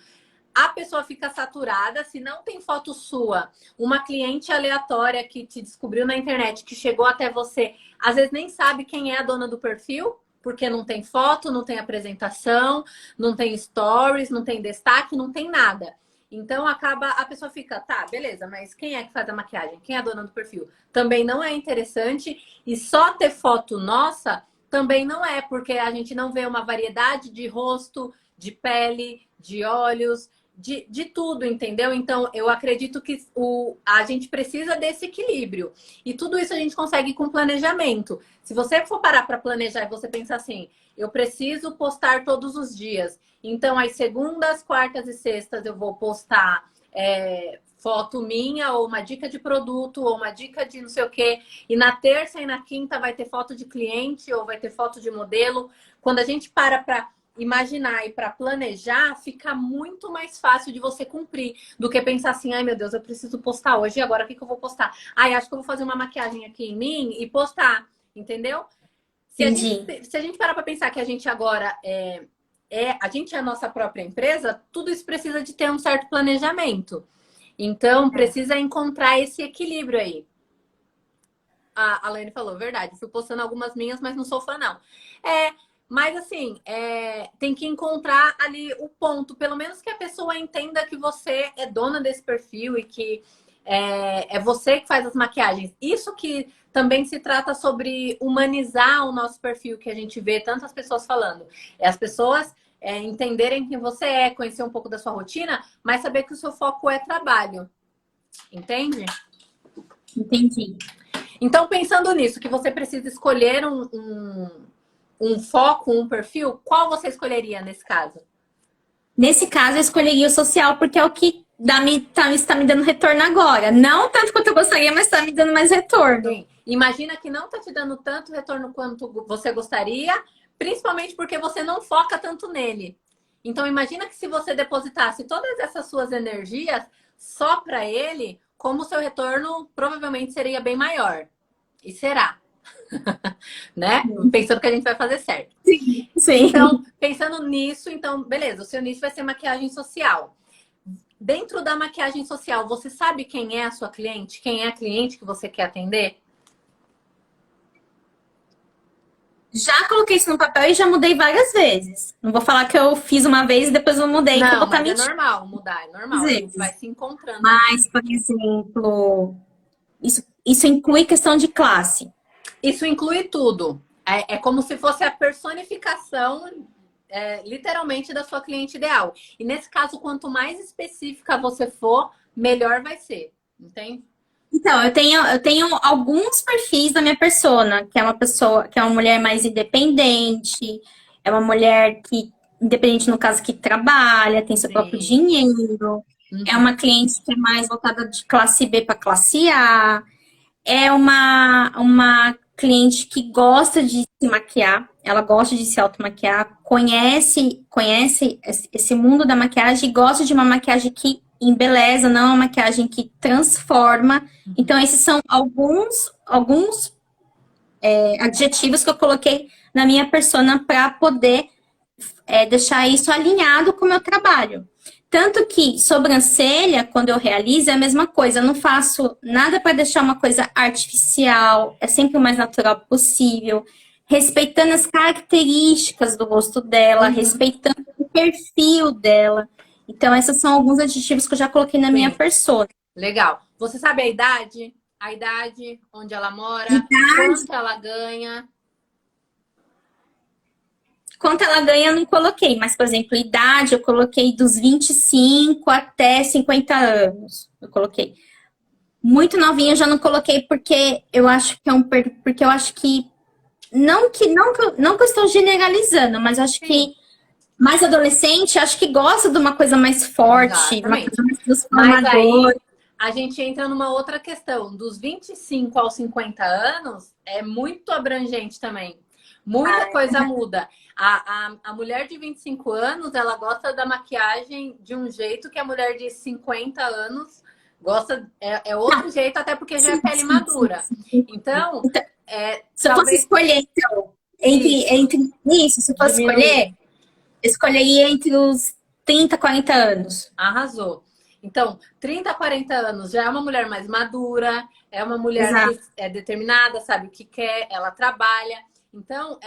A pessoa fica saturada. Se não tem foto sua, uma cliente aleatória que te descobriu na internet, que chegou até você, às vezes nem sabe quem é a dona do perfil, porque não tem foto, não tem apresentação, não tem stories, não tem destaque, não tem nada. Então a pessoa fica, tá, beleza, mas quem é que faz a maquiagem? Quem é a dona do perfil? Também não é interessante. E só ter foto nossa também não é, porque a gente não vê uma variedade de rosto, de pele, de olhos, de tudo, entendeu? Então, eu acredito que a gente precisa desse equilíbrio. E tudo isso a gente consegue com planejamento. Se você for parar para planejar e você pensar assim, eu preciso postar todos os dias. Então, às segundas, quartas e sextas eu vou postar foto minha, ou uma dica de produto, ou uma dica de não sei o quê. E na terça e na quinta vai ter foto de cliente, ou vai ter foto de modelo. Quando a gente para imaginar e para planejar, fica muito mais fácil de você cumprir do que pensar assim, ai meu Deus, eu preciso postar hoje, e agora o que que eu vou postar? Ai, acho que eu vou fazer uma maquiagem aqui em mim e postar, entendeu? Entendi. Se a gente parar para pensar que a gente agora a gente é a nossa própria empresa, tudo isso precisa de ter um certo planejamento. Então, precisa encontrar esse equilíbrio aí. A Lane falou, verdade. Fui postando algumas minhas, mas não sou fã, não. Mas assim, tem que encontrar ali o ponto. Pelo menos que a pessoa entenda que você é dona desse perfil e que é você que faz as maquiagens. Isso que também se trata sobre humanizar o nosso perfil, que a gente vê tantas pessoas falando. As pessoas entenderem quem você é, conhecer um pouco da sua rotina, mas saber que o seu foco é trabalho. Entende? Entendi. Então, pensando nisso, que você precisa escolher um foco, um perfil, qual você escolheria nesse caso? Nesse caso, eu escolheria o social porque é o que está me dando retorno agora. Não tanto quanto eu gostaria, mas está me dando mais retorno. Sim. Imagina que não está te dando tanto retorno quanto você gostaria, principalmente porque você não foca tanto nele. Então, imagina que se você depositasse todas essas suas energias só para ele, como o seu retorno provavelmente seria bem maior. E será. Né? Pensando que a gente vai fazer certo. Sim, sim. Então, pensando nisso, então, beleza, o seu nicho vai ser maquiagem social. Dentro da maquiagem social, você sabe quem é a sua cliente? Quem é a cliente que você quer atender? Já coloquei isso no papel e já mudei várias vezes. Não vou falar que eu fiz uma vez e depois eu mudei, que eu vou Não, estar mas é mentindo. normal mudar, é normal. A gente vai se encontrando. Mas, por exemplo, isso inclui questão de classe. Isso inclui tudo. É como se fosse a personificação, literalmente, da sua cliente ideal. E nesse caso, quanto mais específica você for, melhor vai ser. Entende? Então, eu tenho alguns perfis da minha persona, que é uma pessoa, que é uma mulher mais independente, é uma mulher que, independente no caso, que trabalha, tem seu próprio dinheiro, é uma cliente que é mais voltada de classe B para classe A, é uma cliente que gosta de se maquiar, ela gosta de se automaquiar, conhece esse mundo da maquiagem e gosta de uma maquiagem que embeleza, não é uma maquiagem que transforma. Então, esses são alguns adjetivos que eu coloquei na minha persona para poder deixar isso alinhado com o meu trabalho. Tanto que sobrancelha, quando eu realizo, é a mesma coisa. Eu não faço nada para deixar uma coisa artificial. É sempre o mais natural possível. Respeitando as características do rosto dela, respeitando o perfil dela. Então, esses são alguns adjetivos que eu já coloquei na minha persona. Legal. Você sabe a idade? A idade, onde ela mora, quanto ela ganha? Quanto ela ganha, eu não coloquei. Mas, por exemplo, idade, eu coloquei dos 25 até 50 anos. Eu coloquei. Muito novinha, eu já não coloquei porque eu acho que porque eu acho que não que eu estou generalizando, mas eu acho que mais adolescente, acho que gosta de uma coisa mais forte, uma coisa mais transformadora. Mas aí a gente entra numa outra questão. Dos 25 aos 50 anos é muito abrangente também. Muita coisa muda. A mulher de 25 anos, ela gosta da maquiagem de um jeito que a mulher de 50 anos gosta. É outro jeito, até porque já é pele madura. Então, se eu fosse escolher, então, entre isso, se eu fosse escolher, eu escolheria entre os 30 40 anos. Arrasou. Então, 30, 40 anos já é uma mulher mais madura, é uma mulher que é determinada, sabe o que quer, ela trabalha. Então,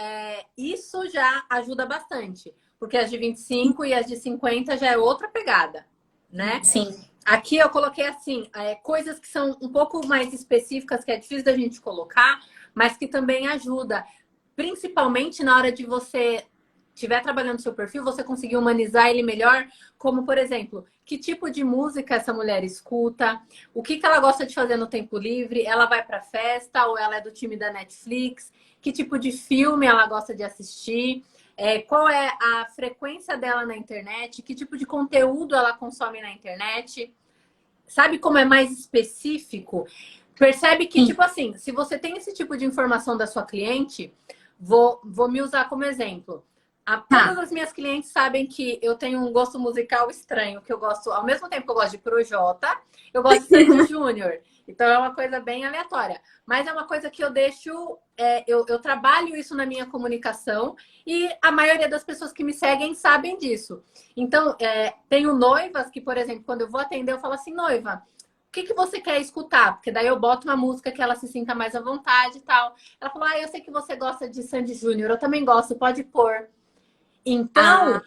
isso já ajuda bastante. Porque as de 25 e as de 50 já é outra pegada, né? Sim. Aqui eu coloquei assim, coisas que são um pouco mais específicas, que é difícil da gente colocar, mas que também ajuda. Principalmente na hora de você estiver trabalhando seu perfil, você conseguir humanizar ele melhor, como, por exemplo, que tipo de música essa mulher escuta, o que ela gosta de fazer no tempo livre, ela vai para festa ou ela é do time da Netflix, que tipo de filme ela gosta de assistir, qual é a frequência dela na internet, que tipo de conteúdo ela consome na internet. Sabe como é mais específico? Percebe que, tipo assim, se você tem esse tipo de informação da sua cliente, vou me usar como exemplo. Todas as minhas clientes sabem que eu tenho um gosto musical estranho, que eu gosto, ao mesmo tempo que eu gosto de Projota, eu gosto de Sandy Júnior. Então é uma coisa bem aleatória. Mas é uma coisa que eu deixo, eu trabalho isso na minha comunicação e a maioria das pessoas que me seguem sabem disso. Então, tenho noivas que, por exemplo, quando eu vou atender, eu falo assim, noiva, o que você quer escutar? Porque daí eu boto uma música que ela se sinta mais à vontade e tal. Ela falou, eu sei que você gosta de Sandy Júnior, eu também gosto, pode pôr. Então,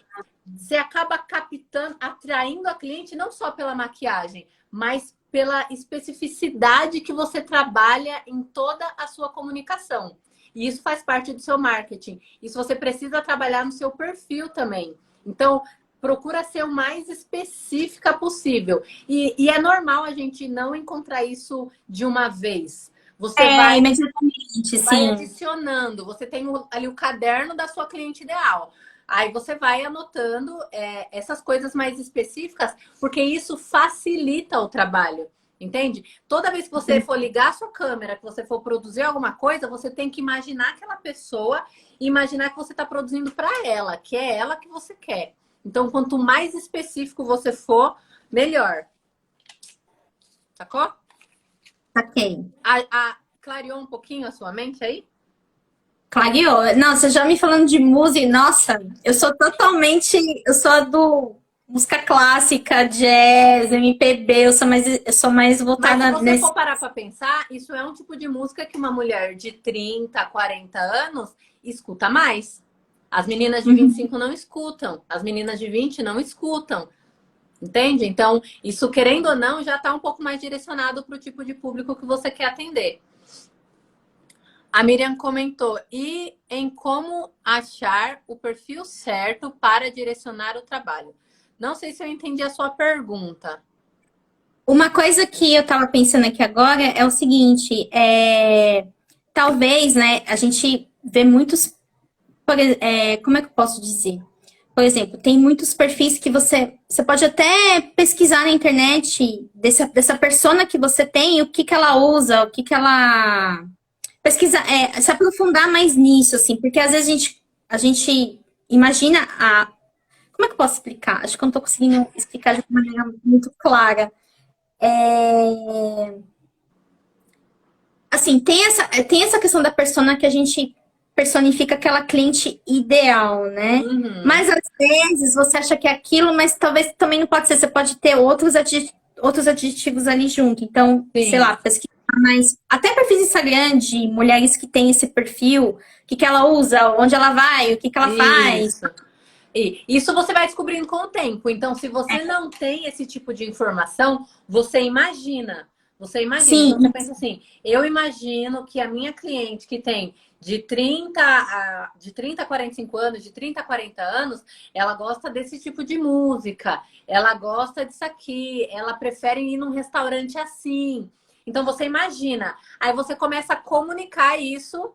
você acaba captando, atraindo a cliente não só pela maquiagem, mas pela especificidade que você trabalha em toda a sua comunicação. E isso faz parte do seu marketing. Isso você precisa trabalhar no seu perfil também. Então, procura ser o mais específica possível. E é normal a gente não encontrar isso de uma vez. Você vai imediatamente, sim. adicionando. Você tem ali o caderno da sua cliente ideal. Aí você vai anotando essas coisas mais específicas, porque isso facilita o trabalho, entende? Toda vez que você for ligar a sua câmera, que você for produzir alguma coisa, você tem que imaginar aquela pessoa e imaginar que você está produzindo para ela, que é ela que você quer. Então, quanto mais específico você for, melhor. Sacou? Saquei. Clareou um pouquinho a sua mente aí? Clareou. Nossa, já me falando de música, nossa, eu sou do música clássica, jazz, MPB, eu sou mais voltada Mas se você for parar para pensar, isso é um tipo de música que uma mulher de 30, 40 anos escuta mais. As meninas de 25 não escutam, as meninas de 20 não escutam. Entende? Então, isso, querendo ou não, já está um pouco mais direcionado para o tipo de público que você quer atender. A Miriam comentou, e em como achar o perfil certo para direcionar o trabalho? Não sei se eu entendi a sua pergunta. Uma coisa que eu tava pensando aqui agora é o seguinte, talvez, né, a gente vê muitos, como é que eu posso dizer? Por exemplo, tem muitos perfis que você pode até pesquisar na internet dessa persona que você tem, o que que ela usa, o que que ela... Pesquisar, se aprofundar mais nisso, assim, porque às vezes a gente imagina como é que eu posso explicar? Acho que eu não tô conseguindo explicar de uma maneira muito clara. Assim, tem essa questão da persona que a gente personifica aquela cliente ideal, né? Mas às vezes você acha que é aquilo, mas talvez também não pode ser. Você pode ter outros adjetivos ali junto. Então, sei lá, pesquisar mais. Até perfis de Instagram de mulheres que têm esse perfil, o que ela usa, onde ela vai, o que ela faz. E isso você vai descobrindo com o tempo. Então, se você não tem esse tipo de informação, você imagina. Você imagina. Sim. Então, você pensa assim, eu imagino que a minha cliente que tem de 30 a 45 anos, de 30 a 40 anos, ela gosta desse tipo de música, ela gosta disso aqui, ela prefere ir num restaurante assim. Então, você imagina. Aí você começa a comunicar isso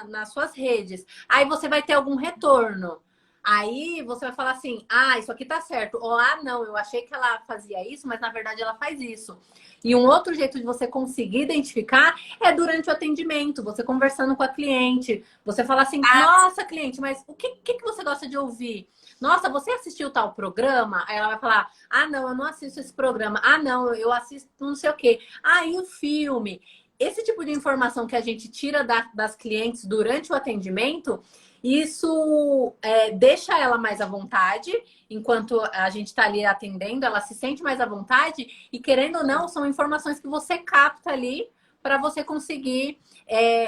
nas suas redes. Aí você vai ter algum retorno. Aí você vai falar assim, isso aqui tá certo. Ou, não, eu achei que ela fazia isso, mas na verdade ela faz isso. E um outro jeito de você conseguir identificar é durante o atendimento, você conversando com a cliente. Você fala assim, nossa, cliente, mas o que você gosta de ouvir? Nossa, você assistiu tal programa? Aí ela vai falar, não, eu não assisto esse programa. Não, eu assisto não sei o quê. E o filme? Esse tipo de informação que a gente tira das clientes durante o atendimento, isso deixa ela mais à vontade, enquanto a gente está ali atendendo, ela se sente mais à vontade, e querendo ou não, são informações que você capta ali para você conseguir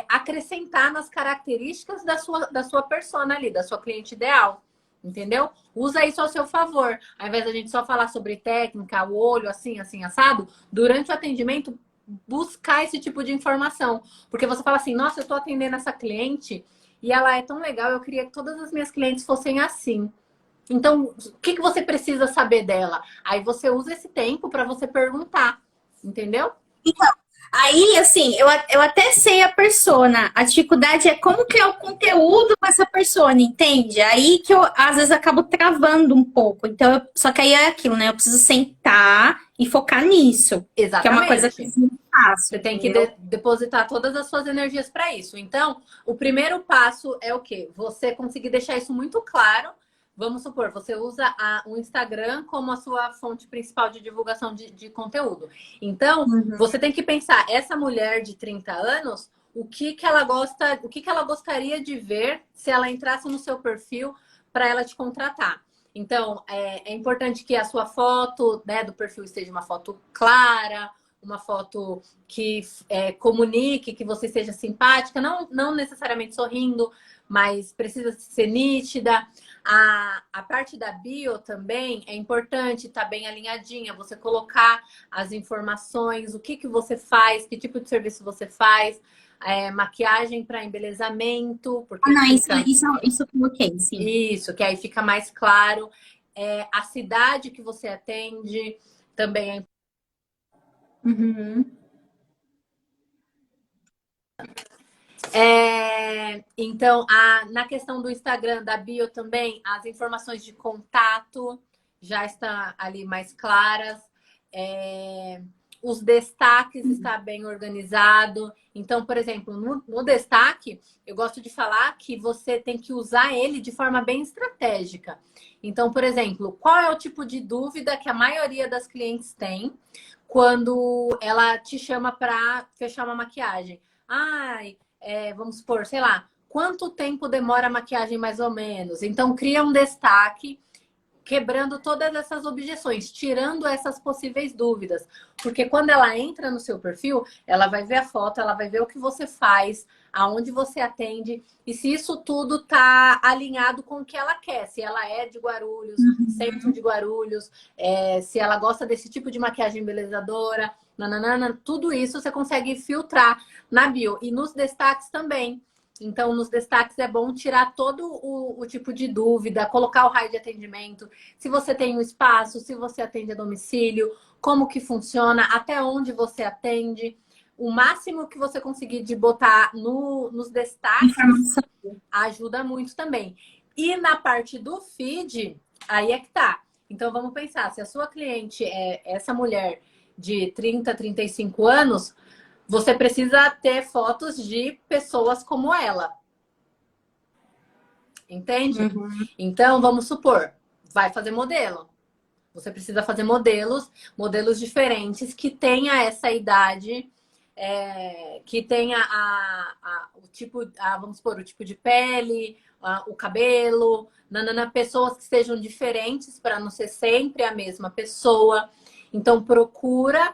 acrescentar nas características da sua persona ali, da sua cliente ideal. Entendeu? Usa isso ao seu favor. Ao invés da gente só falar sobre técnica, o olho, assim, assim, assado, durante o atendimento, buscar esse tipo de informação. Porque você fala assim, nossa, eu tô atendendo essa cliente e ela é tão legal, eu queria que todas as minhas clientes fossem assim. Então, o que você precisa saber dela? Aí você usa esse tempo para você perguntar, entendeu? Então, aí, assim, eu até sei a persona. A dificuldade é como criar o conteúdo com essa persona, entende? Aí que eu, às vezes, acabo travando um pouco. Então, só que aí é aquilo, né? Eu preciso sentar e focar nisso. Exatamente. Que é uma coisa que eu faço. Você tem que depositar todas as suas energias para isso. Então, o primeiro passo é o quê? Você conseguir deixar isso muito claro. Vamos supor, você usa o Instagram como a sua fonte principal de divulgação de conteúdo. Então, você tem que pensar, essa mulher de 30 anos, o que ela gosta, o que ela gostaria de ver se ela entrasse no seu perfil para ela te contratar. Então, é importante que a sua foto, né, do perfil esteja uma foto clara, uma foto que comunique, que você seja simpática, não necessariamente sorrindo, mas precisa ser nítida. A parte da bio também é importante, tá bem alinhadinha, você colocar as informações, o que você faz, que tipo de serviço você faz, maquiagem para embelezamento. Porque não, isso eu coloquei, sim. Isso, que aí fica mais claro. A cidade que você atende também é importante. Então, na questão do Instagram, da bio também, as informações de contato já estão ali mais claras. Os destaques está bem organizado. Então, por exemplo, no destaque, eu gosto de falar que você tem que usar ele de forma bem estratégica. Então, por exemplo, qual é o tipo de dúvida que a maioria das clientes tem quando ela te chama para fechar uma maquiagem? Ai, vamos supor, sei lá, quanto tempo demora a maquiagem mais ou menos? Então, cria um destaque quebrando todas essas objeções, tirando essas possíveis dúvidas. Porque quando ela entra no seu perfil, ela vai ver a foto, ela vai ver o que você faz, aonde você atende, e se isso tudo tá alinhado com o que ela quer. Se ela é de Guarulhos, centro de Guarulhos, se ela gosta desse tipo de maquiagem embelezadora, nananana, tudo isso você consegue filtrar na bio. E nos destaques também. Então, nos destaques é bom tirar todo o tipo de dúvida, colocar o raio de atendimento, se você tem um espaço, se você atende a domicílio, como que funciona, até onde você atende. O máximo que você conseguir de botar nos destaques ajuda muito também. E na parte do feed, aí é que tá. Então, vamos pensar, se a sua cliente é essa mulher de 30, 35 anos... Você precisa ter fotos de pessoas como ela. Entende? Então, vamos supor, vai fazer modelo. Você precisa fazer modelos diferentes que tenha essa idade, que tenha o tipo, vamos supor, o tipo de pele, o cabelo, pessoas que sejam diferentes para não ser sempre a mesma pessoa. Então, procura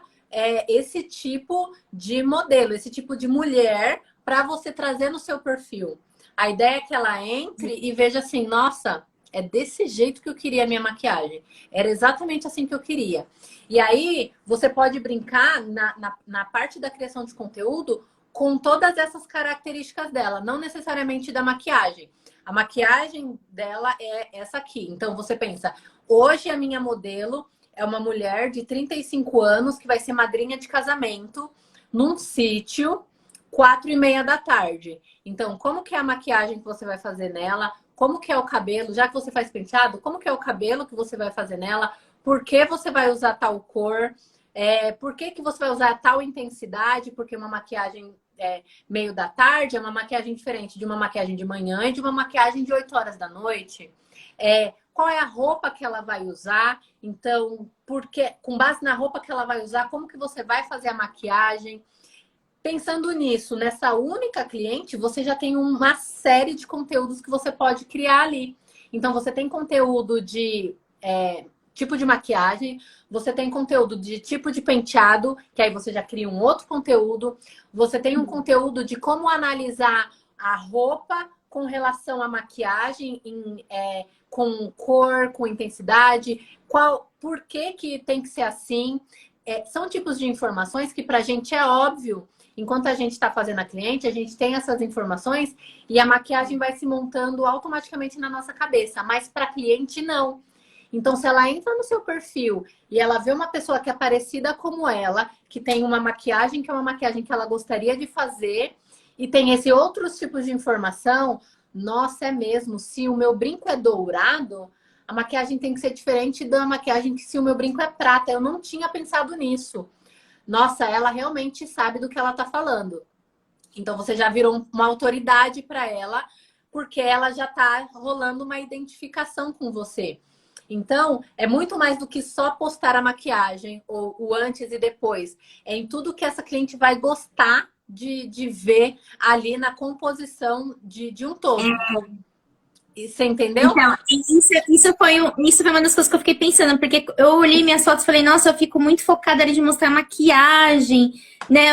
esse tipo de modelo, esse tipo de mulher para você trazer no seu perfil. A ideia é que ela entre e veja assim, nossa, é desse jeito que eu queria a minha maquiagem. Era exatamente assim que eu queria. E aí, você pode brincar na parte da criação de conteúdo com todas essas características dela, não necessariamente da maquiagem. A maquiagem dela é essa aqui. Então, você pensa, hoje a minha modelo é uma mulher de 35 anos que vai ser madrinha de casamento num sítio, 4h30 da tarde. Então, como que é a maquiagem que você vai fazer nela? Como que é o cabelo? Já que você faz penteado, como que é o cabelo que você vai fazer nela? Por que você vai usar tal cor? Por que você vai usar tal intensidade? Porque uma maquiagem meio da tarde é uma maquiagem diferente de uma maquiagem de manhã e de uma maquiagem de 8 horas da noite. Qual é a roupa que ela vai usar? Então, com base na roupa que ela vai usar, como que você vai fazer a maquiagem? Pensando nisso, nessa única cliente, você já tem uma série de conteúdos que você pode criar ali. Então, você tem conteúdo de tipo de maquiagem, você tem conteúdo de tipo de penteado, que aí você já cria um outro conteúdo. Você tem um conteúdo de como analisar a roupa com relação à maquiagem, com cor, com intensidade, por que tem que ser assim. São tipos de informações que pra gente é óbvio. Enquanto a gente está fazendo a cliente, a gente tem essas informações e a maquiagem vai se montando automaticamente na nossa cabeça, mas para cliente não. Então, se ela entra no seu perfil e ela vê uma pessoa que é parecida como ela, que tem uma maquiagem que é uma maquiagem que ela gostaria de fazer e tem esse outros tipos de informação, nossa, é mesmo, se o meu brinco é dourado, a maquiagem tem que ser diferente da maquiagem que se o meu brinco é prata. Eu não tinha pensado nisso. Nossa, ela realmente sabe do que ela tá falando. Então você já virou uma autoridade para ela, porque ela já tá rolando uma identificação com você. Então, é muito mais do que só postar a maquiagem, ou o antes e depois. É em tudo que essa cliente vai gostar de ver ali na composição de um todo. E você entendeu? Então, isso foi uma das coisas que eu fiquei pensando, porque eu olhei minhas fotos e falei, nossa, eu fico muito focada ali de mostrar maquiagem, né?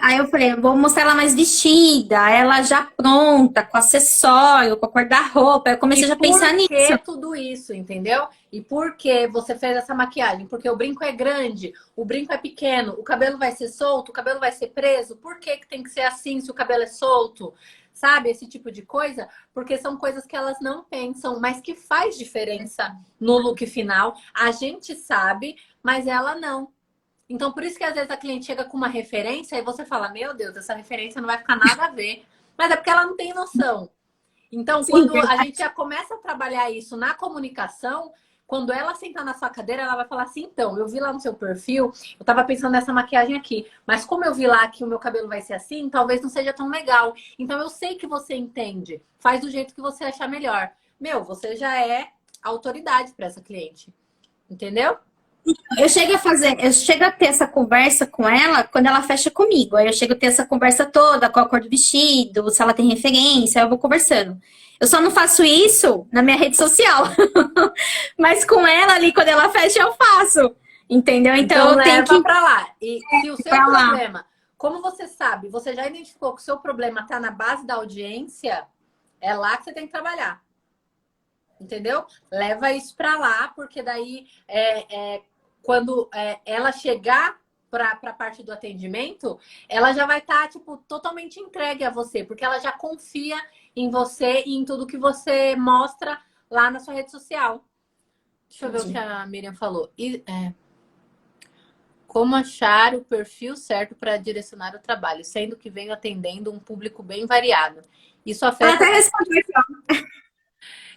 Aí eu falei, vou mostrar ela mais vestida, ela já pronta, com acessório, com a cor da roupa. Eu comecei já a pensar nisso. Por que tudo isso, entendeu? E por que você fez essa maquiagem? Porque o brinco é grande, o brinco é pequeno, o cabelo vai ser solto, o cabelo vai ser preso. Por que que tem que ser assim se o cabelo é solto? Sabe, esse tipo de coisa, porque são coisas que elas não pensam, mas que faz diferença no look final. A gente sabe, mas ela não. Então, por isso que às vezes a cliente chega com uma referência e você fala, meu Deus, essa referência não vai ficar nada a ver. Mas é porque ela não tem noção. Então, Sim, quando a verdade. gente já começa a trabalhar isso na comunicação, quando ela sentar na sua cadeira, ela vai falar assim, então, eu vi lá no seu perfil, eu tava pensando nessa maquiagem aqui, mas como eu vi lá que o meu cabelo vai ser assim, talvez não seja tão legal. Então, eu sei que você entende. Faz do jeito que você achar melhor. Meu, você já é autoridade para essa cliente. Entendeu? Eu chego a ter essa conversa com ela quando ela fecha comigo. Aí eu chego a ter essa conversa toda, com a cor do vestido, se ela tem referência, eu vou conversando. Eu só não faço isso na minha rede social. Mas com ela ali, quando ela fecha, eu faço. Entendeu? Então eu tenho leva que para lá. E se o ir seu pra lá. problema, como você sabe, você já identificou que o seu problema está na base da audiência, é lá que você tem que trabalhar. Entendeu? Leva isso para lá, porque daí quando ela chegar para a parte do atendimento, ela já vai estar tipo totalmente entregue a você, porque ela já confia em você e em tudo que você mostra lá na sua rede social. Deixa eu ver o que a Miriam falou. Como achar o perfil certo para direcionar o trabalho, sendo que venho atendendo um público bem variado. Isso Ela afeta, até respondeu aqui, ó.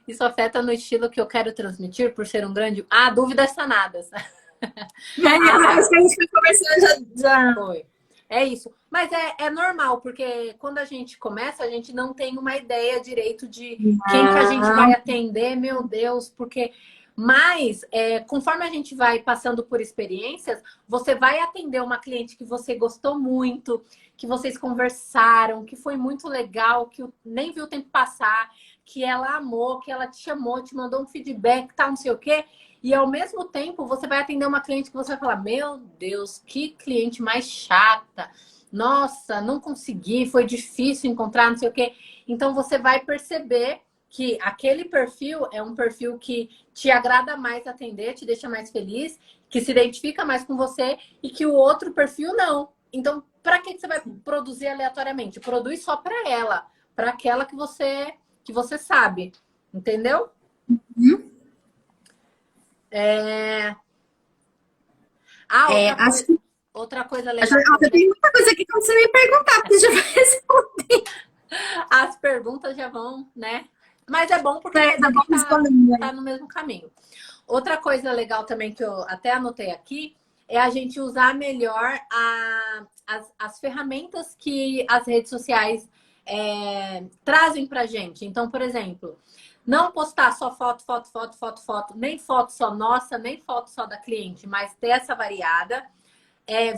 isso afeta no estilo que eu quero transmitir por ser um grande. Ah, dúvidas sanadas. Acho que a gente foi conversando já. Foi. É isso. Mas é normal, porque quando a gente começa, a gente não tem uma ideia direito de quem que a gente vai atender, meu Deus, porque. Mas, conforme a gente vai passando por experiências, você vai atender uma cliente que você gostou muito, que vocês conversaram, que foi muito legal, que nem viu o tempo passar, que ela amou, que ela te chamou, te mandou um feedback, tal, não sei o quê. E ao mesmo tempo, você vai atender uma cliente que você vai falar: meu Deus, que cliente mais chata. Nossa, não consegui, foi difícil encontrar, não sei o quê. Então você vai perceber que aquele perfil é um perfil que te agrada mais atender, te deixa mais feliz, que se identifica mais com você e que o outro perfil não. Então, para que você vai produzir aleatoriamente? Produz só para ela, para aquela que você sabe, entendeu? Acho que Outra coisa legal. tem muita coisa aqui que você nem perguntar, porque já vai responder. As perguntas já vão, né? Mas é bom porque tá no mesmo caminho. Outra coisa legal também que eu até anotei aqui é a gente usar melhor as ferramentas que as redes sociais trazem pra gente. Então, por exemplo, não postar só foto, nem foto só nossa, nem foto só da cliente, mas ter essa variada.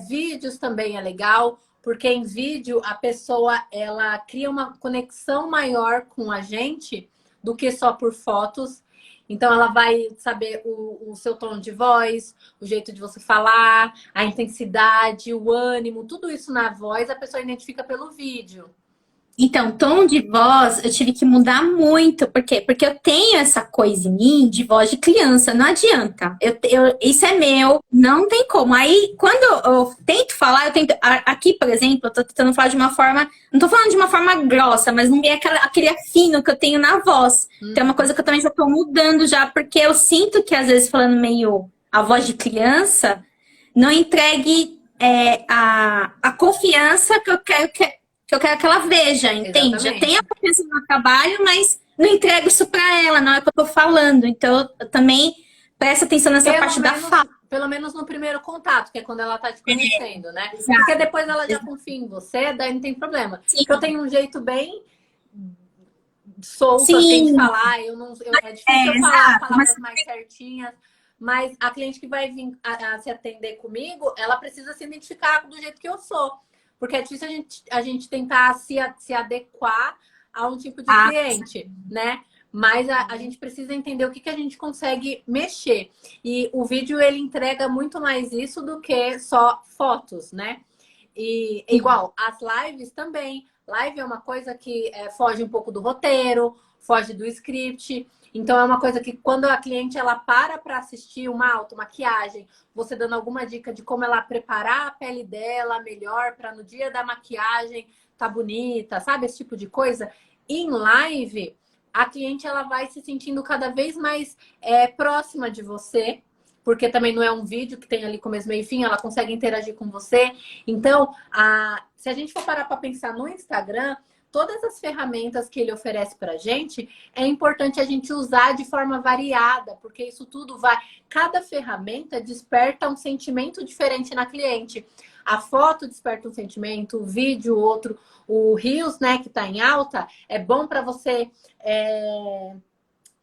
Vídeos também é legal, porque em vídeo a pessoa ela cria uma conexão maior com a gente do que só por fotos. Então ela vai saber o seu tom de voz, o jeito de você falar, a intensidade, o ânimo, tudo isso na voz a pessoa identifica pelo vídeo. Então, tom de voz eu tive que mudar muito. Por quê? Porque eu tenho essa coisa em mim de voz de criança. Não adianta. Isso é meu, não tem como. Aí, quando eu tento falar, eu tento. Aqui, por exemplo, eu tô tentando falar de uma forma. Não tô falando de uma forma grossa, mas não é aquele afino que eu tenho na voz. Então, é uma coisa que eu também já tô mudando já, porque eu sinto que, às vezes, falando meio a voz de criança, não entregue a confiança que eu quero que ela veja, entende? Exatamente. Eu tenho a confiança no meu trabalho, mas não entrego isso para ela, não é o que eu tô falando. Então, eu também presto atenção nessa parte da fala. Pelo menos no primeiro contato, que é quando ela tá te conhecendo, né? Exato. Porque depois ela já confia em você, daí não tem problema. Sim. Porque eu tenho um jeito bem solto, Sim. assim, de falar. É difícil eu falar palavras mas... mais certinhas. Mas a cliente que vai vir a se atender comigo, ela precisa se identificar do jeito que eu sou. Porque é difícil a gente tentar se adequar a um tipo de cliente, né? Mas a gente precisa entender o que a gente consegue mexer. E o vídeo, ele entrega muito mais isso do que só fotos, né? E igual, as lives também. Live é uma coisa que foge um pouco do roteiro, foge do script. Então, é uma coisa que quando a cliente ela para assistir uma automaquiagem, você dando alguma dica de como ela preparar a pele dela melhor para no dia da maquiagem tá bonita, sabe? Esse tipo de coisa. Em live, a cliente ela vai se sentindo cada vez mais próxima de você, porque também não é um vídeo que tem ali começo, meio e fim, ela consegue interagir com você. Então, se a gente for parar para pensar no Instagram, todas as ferramentas que ele oferece para a gente, é importante a gente usar de forma variada, porque isso tudo vai... Cada ferramenta desperta um sentimento diferente na cliente. A foto desperta um sentimento, o vídeo outro, o Reels, né, que está em alta, é bom para você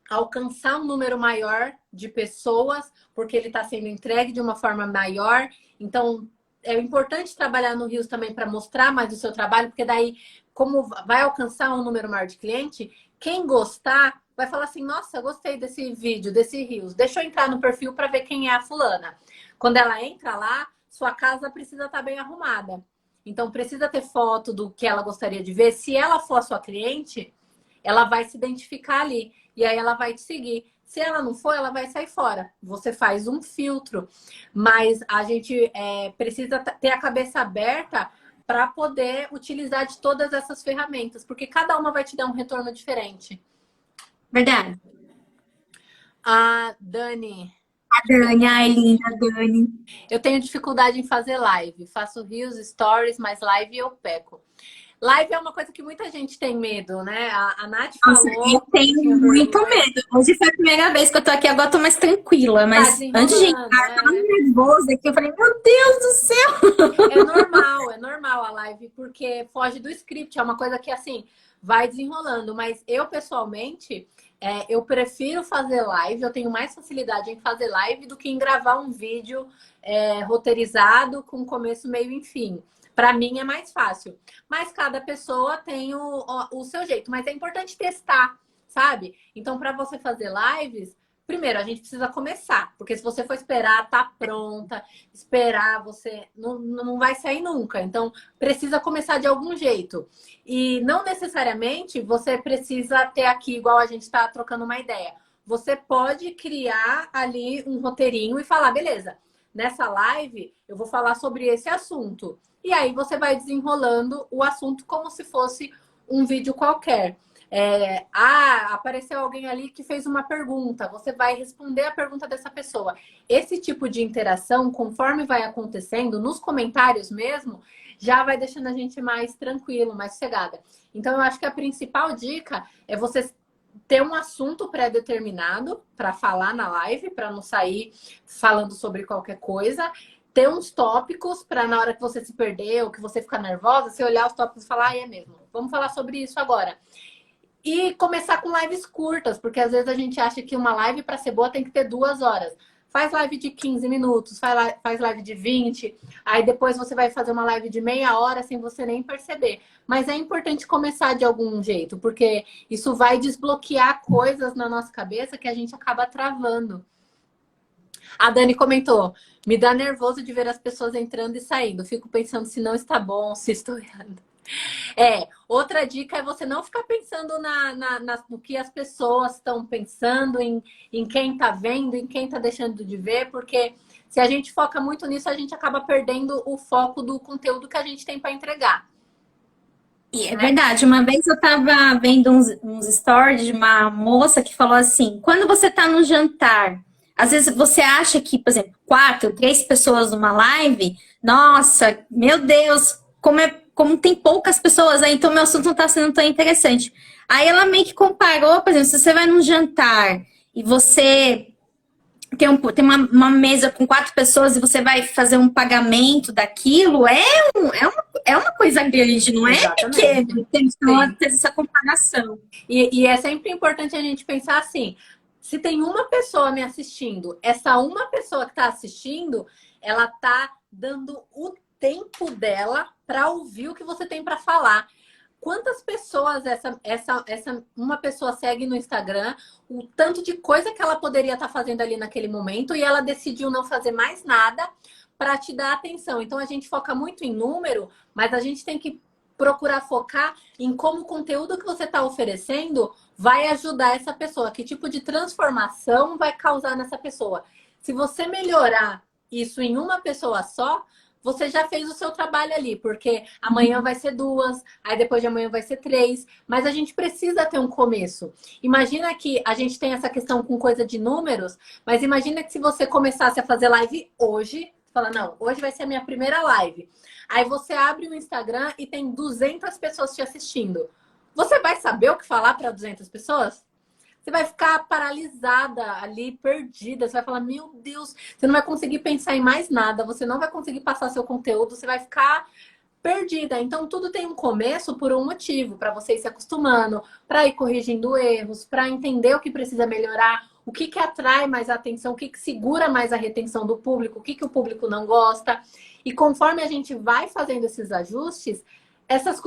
alcançar um número maior de pessoas, porque ele está sendo entregue de uma forma maior. Então, é importante trabalhar no Reels também para mostrar mais o seu trabalho, porque daí, como vai alcançar um número maior de cliente, quem gostar vai falar assim, nossa, eu gostei desse vídeo, desse Reels, deixa eu entrar no perfil para ver quem é a fulana. Quando ela entra lá, sua casa precisa estar bem arrumada. Então, precisa ter foto do que ela gostaria de ver. Se ela for a sua cliente, ela vai se identificar ali. E aí ela vai te seguir. Se ela não for, ela vai sair fora. Você faz um filtro. Mas a gente precisa ter a cabeça aberta para poder utilizar de todas essas ferramentas. Porque cada uma vai te dar um retorno diferente. Verdade. A Dani... Ai, linda, Dani. Eu tenho dificuldade em fazer live. Faço Reels, Stories, mas live eu peco. Live é uma coisa que muita gente tem medo, né? A Nath falou... Eu tenho muito medo. Hoje foi a primeira vez que eu tô aqui, agora eu tô mais tranquila. Mas antes de entrar, eu tava nervosa aqui. Eu falei, meu Deus do céu! É normal a live, porque foge do script. É uma coisa que, assim, vai desenrolando. Mas eu, pessoalmente... eu prefiro fazer live, eu tenho mais facilidade em fazer live do que em gravar um vídeo roteirizado com começo, meio e fim. Para mim é mais fácil. Mas cada pessoa tem o seu jeito. Mas é importante testar, sabe? Então, para você fazer lives, primeiro, a gente precisa começar. Porque se você for esperar, tá pronta, esperar, você não vai sair nunca. Então, precisa começar de algum jeito. E não necessariamente você precisa ter aqui, igual a gente está trocando uma ideia. Você pode criar ali um roteirinho e falar, beleza, nessa live eu vou falar sobre esse assunto. E aí você vai desenrolando o assunto como se fosse um vídeo qualquer. Apareceu alguém ali que fez uma pergunta, você vai responder a pergunta dessa pessoa. Esse tipo de interação, conforme vai acontecendo, nos comentários mesmo, já vai deixando a gente mais tranquilo, mais sossegada. Então, eu acho que a principal dica é você ter um assunto pré-determinado para falar na live, para não sair falando sobre qualquer coisa. Ter uns tópicos para na hora que você se perder ou que você ficar nervosa, você olhar os tópicos e falar, é mesmo, vamos falar sobre isso agora. E começar com lives curtas, porque às vezes a gente acha que uma live para ser boa tem que ter 2 horas. Faz live de 15 minutos, faz live de 20, aí depois você vai fazer uma live de meia hora sem você nem perceber. Mas é importante começar de algum jeito, porque isso vai desbloquear coisas na nossa cabeça que a gente acaba travando. A Dani comentou, me dá nervoso de ver as pessoas entrando e saindo. Fico pensando se não está bom, se estou errando. Outra dica é você não ficar pensando no que as pessoas estão pensando, em quem está vendo, em quem está deixando de ver, porque se a gente foca muito nisso, a gente acaba perdendo o foco do conteúdo que a gente tem para entregar. E é verdade, uma vez eu estava vendo uns stories de uma moça que falou assim, quando você está no jantar, às vezes você acha que, por exemplo, 4, 3 pessoas numa live, nossa, meu Deus, como tem poucas pessoas aí, então meu assunto não está sendo tão interessante. Aí ela meio que comparou, por exemplo, se você vai num jantar e você tem uma mesa com 4 pessoas e você vai fazer um pagamento daquilo, é uma coisa grande, não é Exatamente. pequeno. Tem que ter essa comparação. E é sempre importante a gente pensar assim, se tem uma pessoa me assistindo, essa uma pessoa que está assistindo, ela tá dando o tempo dela para ouvir o que você tem para falar. Quantas pessoas essa uma pessoa segue no Instagram, o tanto de coisa que ela poderia estar fazendo ali naquele momento e ela decidiu não fazer mais nada para te dar atenção. Então a gente foca muito em número, mas a gente tem que procurar focar em como o conteúdo que você está oferecendo vai ajudar essa pessoa, que tipo de transformação vai causar nessa pessoa. Se você melhorar isso em uma pessoa só, você já fez o seu trabalho ali, porque amanhã vai ser 2, aí depois de amanhã vai ser 3, mas a gente precisa ter um começo. Imagina que a gente tem essa questão com coisa de números, mas imagina que se você começasse a fazer live hoje, fala, não, hoje vai ser a minha primeira live. Aí você abre o Instagram e tem 200 pessoas te assistindo. Você vai saber o que falar para 200 pessoas? Você vai ficar paralisada ali, perdida. Você vai falar, meu Deus, você não vai conseguir pensar em mais nada. Você não vai conseguir passar seu conteúdo. Você vai ficar perdida. Então, tudo tem um começo por um motivo. Para você ir se acostumando, para ir corrigindo erros, para entender o que precisa melhorar, o que atrai mais atenção, o que segura mais a retenção do público, o que o público não gosta. E conforme a gente vai fazendo esses ajustes,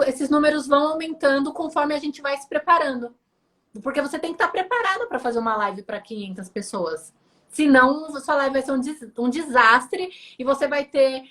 esses números vão aumentando conforme a gente vai se preparando. Porque você tem que estar preparado para fazer uma live para 500 pessoas. Senão, sua live vai ser um desastre e você vai ter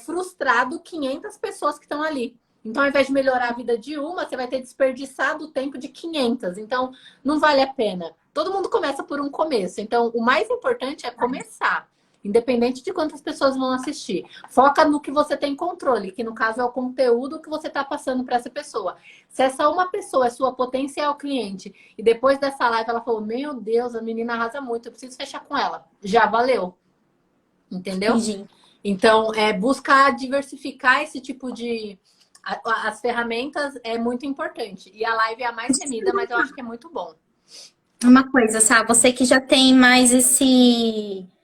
frustrado 500 pessoas que estão ali. Então, ao invés de melhorar a vida de uma, você vai ter desperdiçado o tempo de 500. Então, não vale a pena. Todo mundo começa por um começo. Então, o mais importante é começar. Independente de quantas pessoas vão assistir. Foca no que você tem controle, que no caso é o conteúdo que você está passando para essa pessoa. Se essa uma pessoa é sua potencial cliente e depois dessa live ela falou, meu Deus, a menina arrasa muito, eu preciso fechar com ela. Já valeu. Entendeu? Entendi. Então, buscar diversificar esse tipo de... As ferramentas é muito importante. E a live é a mais temida, mas eu acho que é muito bom. Uma coisa, sabe? Você que já tem mais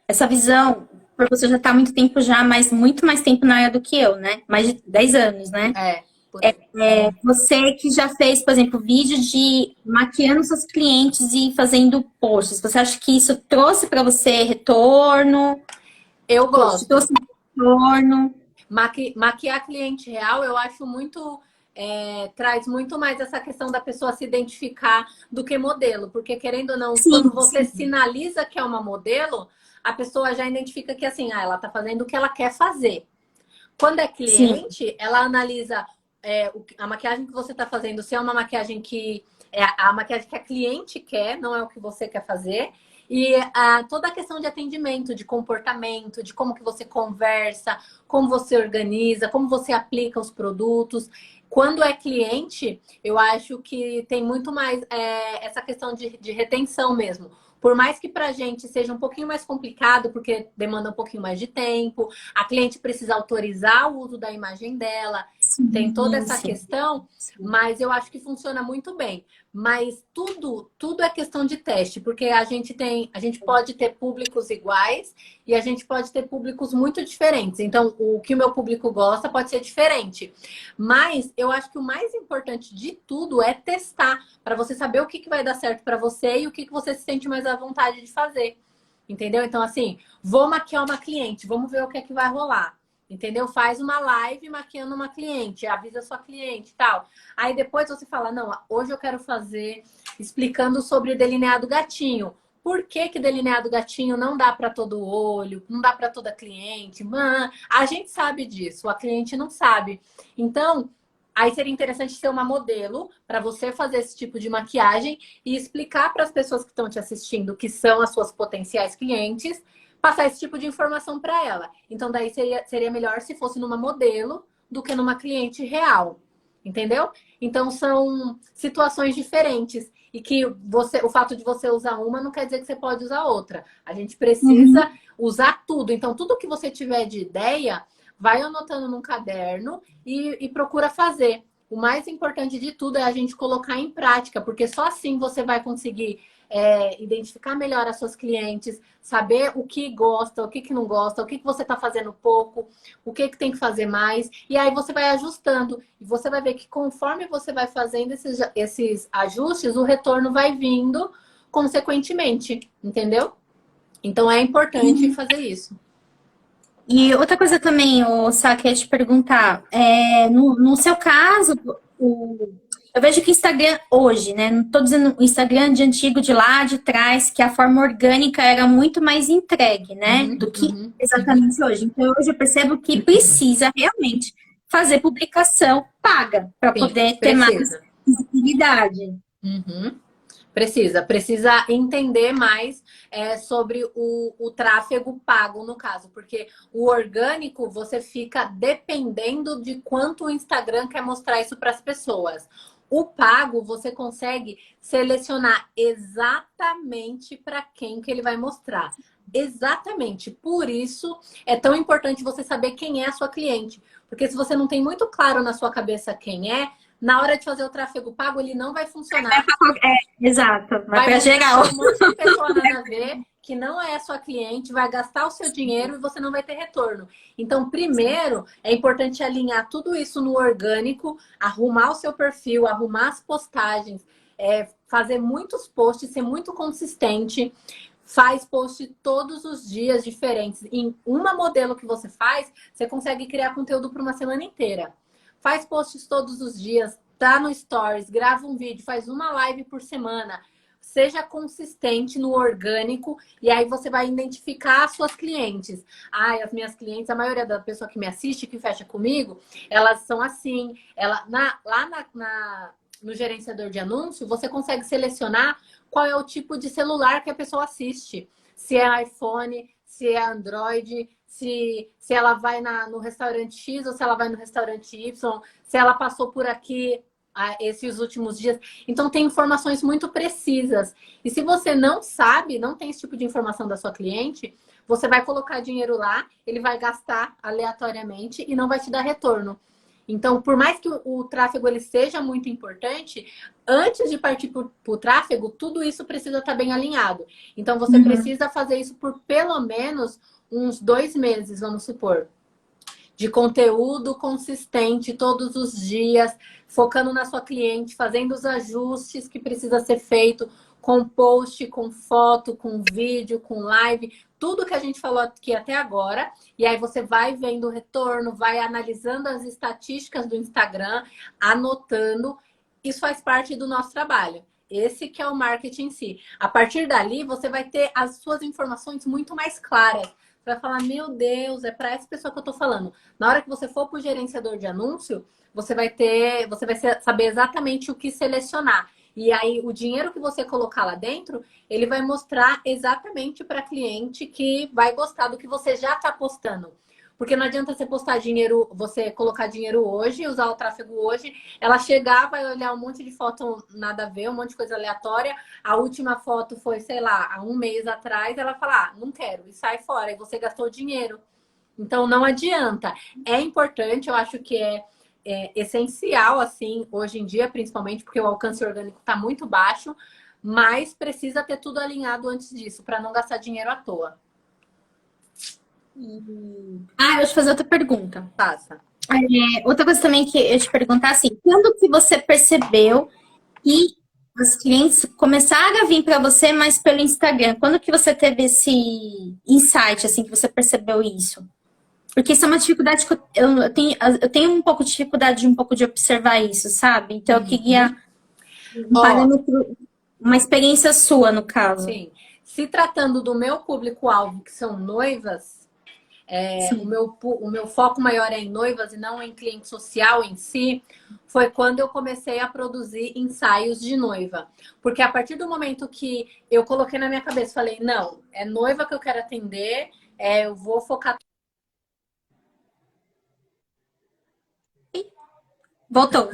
essa visão, porque você já está há muito tempo já, mas muito mais tempo na área do que eu, né? Mais de 10 anos, né? Você que já fez, por exemplo, vídeo de maquiando seus clientes e fazendo posts. Você acha que isso trouxe para você retorno? Eu gosto. Trouxe retorno? Maquiar cliente real, eu acho muito... traz muito mais essa questão da pessoa se identificar do que modelo. Porque, querendo ou não, quando você sinaliza que é uma modelo, a pessoa já identifica que, assim, ela tá fazendo o que ela quer fazer. Quando é cliente, ela analisa a maquiagem que você tá fazendo, se é uma maquiagem que... É a maquiagem que a cliente quer, não é o que você quer fazer. E toda a questão de atendimento, de comportamento, de como que você conversa, como você organiza, como você aplica os produtos. Quando é cliente, eu acho que tem muito mais essa questão de retenção mesmo. Por mais que para a gente seja um pouquinho mais complicado, porque demanda um pouquinho mais de tempo, a cliente precisa autorizar o uso da imagem dela, tem toda essa questão, mas eu acho que funciona muito bem. Mas tudo é questão de teste, porque a gente pode ter públicos iguais e a gente pode ter públicos muito diferentes. Então, o que o meu público gosta pode ser diferente. Mas eu acho que o mais importante de tudo é testar, para você saber o que vai dar certo para você e o que você se sente mais à vontade de fazer. Entendeu? Então, assim, vou maquiar uma cliente, vamos ver o que é que vai rolar. Entendeu? Faz uma live maquiando uma cliente, avisa a sua cliente e tal. Aí depois você fala, não, hoje eu quero fazer explicando sobre delineado gatinho. Por que delineado gatinho não dá para todo olho, não dá para toda cliente? A gente sabe disso, a cliente não sabe. Então, aí seria interessante ter uma modelo para você fazer esse tipo de maquiagem e explicar para as pessoas que estão te assistindo, que são as suas potenciais clientes, passar esse tipo de informação para ela. Então, daí seria melhor se fosse numa modelo do que numa cliente real. Entendeu? Então, são situações diferentes. E que o fato de você usar uma não quer dizer que você pode usar outra. A gente precisa usar tudo. Então, tudo que você tiver de ideia, vai anotando num caderno e procura fazer. o mais importante de tudo é a gente colocar em prática, porque só assim você vai conseguir identificar melhor as suas clientes, saber o que gosta, o que não gosta, o que você está fazendo pouco, o que tem que fazer mais, e aí você vai ajustando. E você vai ver que conforme você vai fazendo esses ajustes, o retorno vai vindo consequentemente, entendeu? Então é importante fazer isso. E outra coisa também, o Sá, que eu ia te perguntar, no seu caso, eu vejo que o Instagram hoje, né? Não estou dizendo o Instagram de antigo, de lá de trás, que a forma orgânica era muito mais entregue, né? Do que exatamente hoje. Então, hoje eu percebo que precisa realmente fazer publicação paga para poder ter mais visibilidade. Precisa entender mais sobre o tráfego pago, no caso, porque o orgânico você fica dependendo de quanto o Instagram quer mostrar isso para as pessoas. O pago você consegue selecionar exatamente para quem que ele vai mostrar. Exatamente. Por isso é tão importante você saber quem é a sua cliente. Porque se você não tem muito claro na sua cabeça quem é, na hora de fazer o tráfego pago, ele não vai funcionar. Exato. Vai para geral. Um monte de pessoa nada a ver, que não é sua cliente, vai gastar o seu dinheiro e você não vai ter retorno. Então, primeiro, é importante alinhar tudo isso no orgânico, arrumar o seu perfil, arrumar as postagens, fazer muitos posts, ser muito consistente. Faz post todos os dias diferentes. Em uma modelo que você faz, você consegue criar conteúdo para uma semana inteira. Faz posts todos os dias, tá no Stories, grava um vídeo, faz uma live por semana. Seja consistente no orgânico e aí você vai identificar as suas clientes. As minhas clientes, a maioria da pessoa que me assiste, que fecha comigo, elas são assim. No gerenciador de anúncio, você consegue selecionar qual é o tipo de celular que a pessoa assiste. Se é iPhone, se é Android, se ela vai no restaurante X ou se ela vai no restaurante Y, se ela passou por aqui esses últimos dias. Então, tem informações muito precisas. E se você não sabe, não tem esse tipo de informação da sua cliente, você vai colocar dinheiro lá, ele vai gastar aleatoriamente e não vai te dar retorno. Então, por mais que o tráfego ele seja muito importante, antes de partir para o tráfego, tudo isso precisa estar bem alinhado. Então, você precisa fazer isso por pelo menos uns 2 meses, vamos supor. De conteúdo consistente todos os dias, focando na sua cliente, fazendo os ajustes que precisa ser feito, com post, com foto, com vídeo, com live, tudo que a gente falou aqui até agora. E aí você vai vendo o retorno, vai analisando as estatísticas do Instagram, anotando. Isso faz parte do nosso trabalho. Esse que é o marketing em si. A partir dali, você vai ter as suas informações muito mais claras. Você vai falar, meu Deus, é para essa pessoa que eu tô falando. Na hora que você for pro gerenciador de anúncio, você vai saber exatamente o que selecionar. E aí, o dinheiro que você colocar lá dentro, ele vai mostrar exatamente para cliente que vai gostar do que você já está postando. Porque não adianta você postar dinheiro, você colocar dinheiro hoje, usar o tráfego hoje, ela chegar, vai olhar um monte de foto nada a ver, um monte de coisa aleatória. A última foto foi, sei lá, há um mês atrás, ela fala, não quero, e sai fora, e você gastou dinheiro. Então não adianta. É importante, eu acho que é essencial, assim, hoje em dia, principalmente porque o alcance orgânico está muito baixo, mas precisa ter tudo alinhado antes disso, para não gastar dinheiro à toa. Eu vou te fazer outra pergunta. Passa. Outra coisa também que eu ia te perguntar, assim, quando que você percebeu que os clientes começaram a vir para você, mas pelo Instagram? Quando que você teve esse insight, assim, que você percebeu isso? Porque isso é uma dificuldade que eu tenho um pouco de dificuldade de observar isso, sabe? Então eu queria uma experiência sua, no caso. Sim. Se tratando do meu público-alvo, que são noivas, o meu foco maior é em noivas e não em cliente social em si, foi quando eu comecei a produzir ensaios de noiva. Porque a partir do momento que eu coloquei na minha cabeça, falei, não, é noiva que eu quero atender, eu vou focar. Voltou.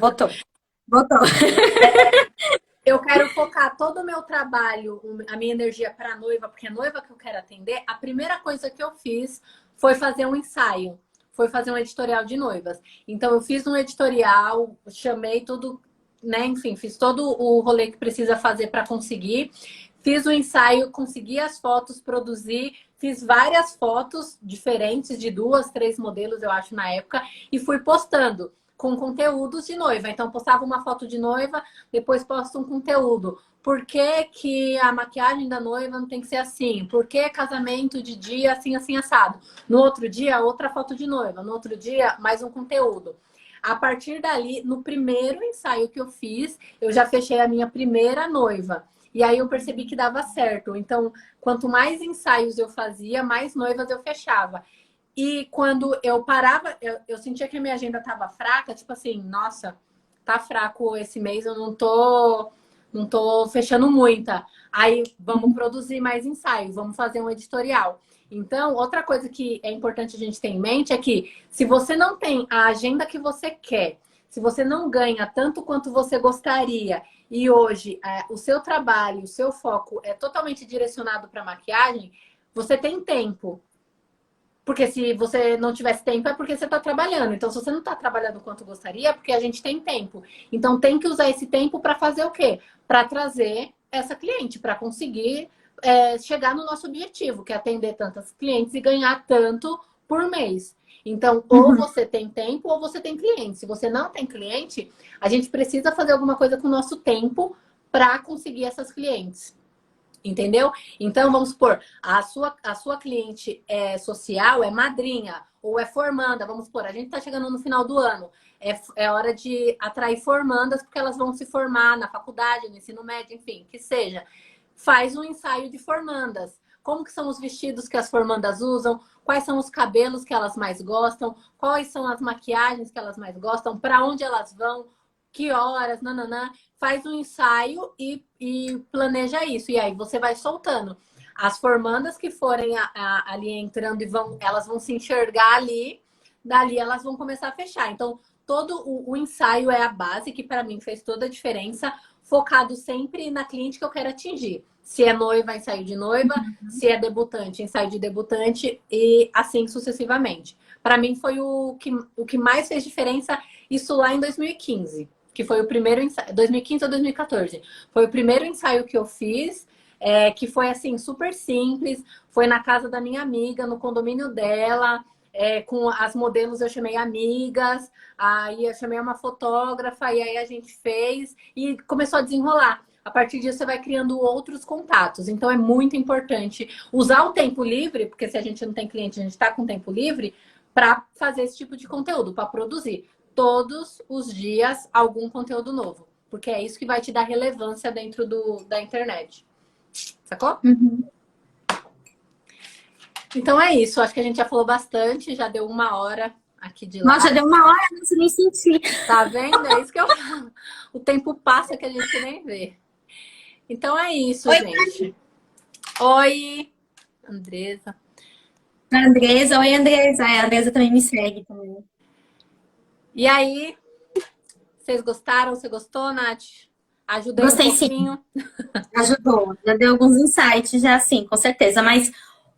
Eu quero focar todo o meu trabalho, a minha energia para a noiva, porque é a noiva que eu quero atender. A primeira coisa que eu fiz foi fazer um ensaio. foi fazer um editorial de noivas. Então, eu fiz um editorial, chamei tudo, né? Enfim, fiz todo o rolê que precisa fazer para conseguir. Fiz o ensaio, consegui as fotos, produzi, fiz várias fotos diferentes de 2, 3 modelos, eu acho, na época, e fui postando com conteúdos de noiva. Então, postava uma foto de noiva, depois posto um conteúdo. Por que que a maquiagem da noiva não tem que ser assim? Por que casamento de dia assim, assim, assado? No outro dia, outra foto de noiva. No outro dia, mais um conteúdo. A partir dali, no primeiro ensaio que eu fiz, eu já fechei a minha primeira noiva. E aí eu percebi que dava certo. Então, quanto mais ensaios eu fazia, mais noivas eu fechava. E quando eu parava, eu sentia que a minha agenda tava fraca, tipo assim, nossa, tá fraco esse mês, eu não tô fechando muita. Aí vamos produzir mais ensaios, vamos fazer um editorial. Então, outra coisa que é importante a gente ter em mente é que se você não tem a agenda que você quer, se você não ganha tanto quanto você gostaria, e hoje o seu trabalho, o seu foco é totalmente direcionado para maquiagem, você tem tempo. Porque se você não tivesse tempo, é porque você está trabalhando. Então, se você não está trabalhando quanto gostaria, é porque a gente tem tempo. Então, tem que usar esse tempo para fazer o quê? Para trazer essa cliente, para conseguir chegar no nosso objetivo, que é atender tantas clientes e ganhar tanto por mês. Então, ou você tem tempo ou você tem cliente. Se você não tem cliente, a gente precisa fazer alguma coisa com o nosso tempo para conseguir essas clientes. Entendeu? Então, vamos supor, a sua cliente social é madrinha ou é formanda. Vamos supor, a gente está chegando no final do ano. É hora de atrair formandas, porque elas vão se formar na faculdade, no ensino médio, enfim, que seja. Faz um ensaio de formandas. Como que são os vestidos que as formandas usam? Quais são os cabelos que elas mais gostam? Quais são as maquiagens que elas mais gostam? Para onde elas vão? Que horas? Nananã. Faz um ensaio e planeja isso. E aí você vai soltando. As formandas que forem ali entrando elas vão se enxergar ali, dali elas vão começar a fechar. Então, todo o ensaio é a base, que para mim fez toda a diferença, focado sempre na cliente que eu quero atingir. Se é noiva, ensaio de noiva, se é debutante, ensaio de debutante e assim sucessivamente. Para mim foi o que mais fez diferença, isso lá em 2015. Que foi o primeiro ensaio, 2015 ou 2014. Foi o primeiro ensaio que eu fiz, que foi assim, super simples. Foi na casa da minha amiga, no condomínio dela, com as modelos eu chamei amigas, aí eu chamei uma fotógrafa, e aí a gente fez e começou a desenrolar. A partir disso, você vai criando outros contatos. Então, é muito importante usar o tempo livre, porque se a gente não tem cliente, a gente está com tempo livre, para fazer esse tipo de conteúdo, para produzir todos os dias algum conteúdo novo. Porque é isso que vai te dar relevância dentro da internet. Sacou? Uhum. Então é isso. Acho que a gente já falou bastante. Já deu 1 hora aqui de lá. Nossa, já deu 1 hora, não nem senti. Tá vendo? É isso que eu falo. O tempo passa que a gente nem vê. Então é isso, Oi, gente. Oi, Andresa. Andresa. Oi, Andresa. A Andresa também me segue também. E aí, vocês gostaram? Você gostou, Nath? Ajudei Gostei, um pouquinho? sim. Ajudou. Já deu alguns insights, já sim, com certeza. Mas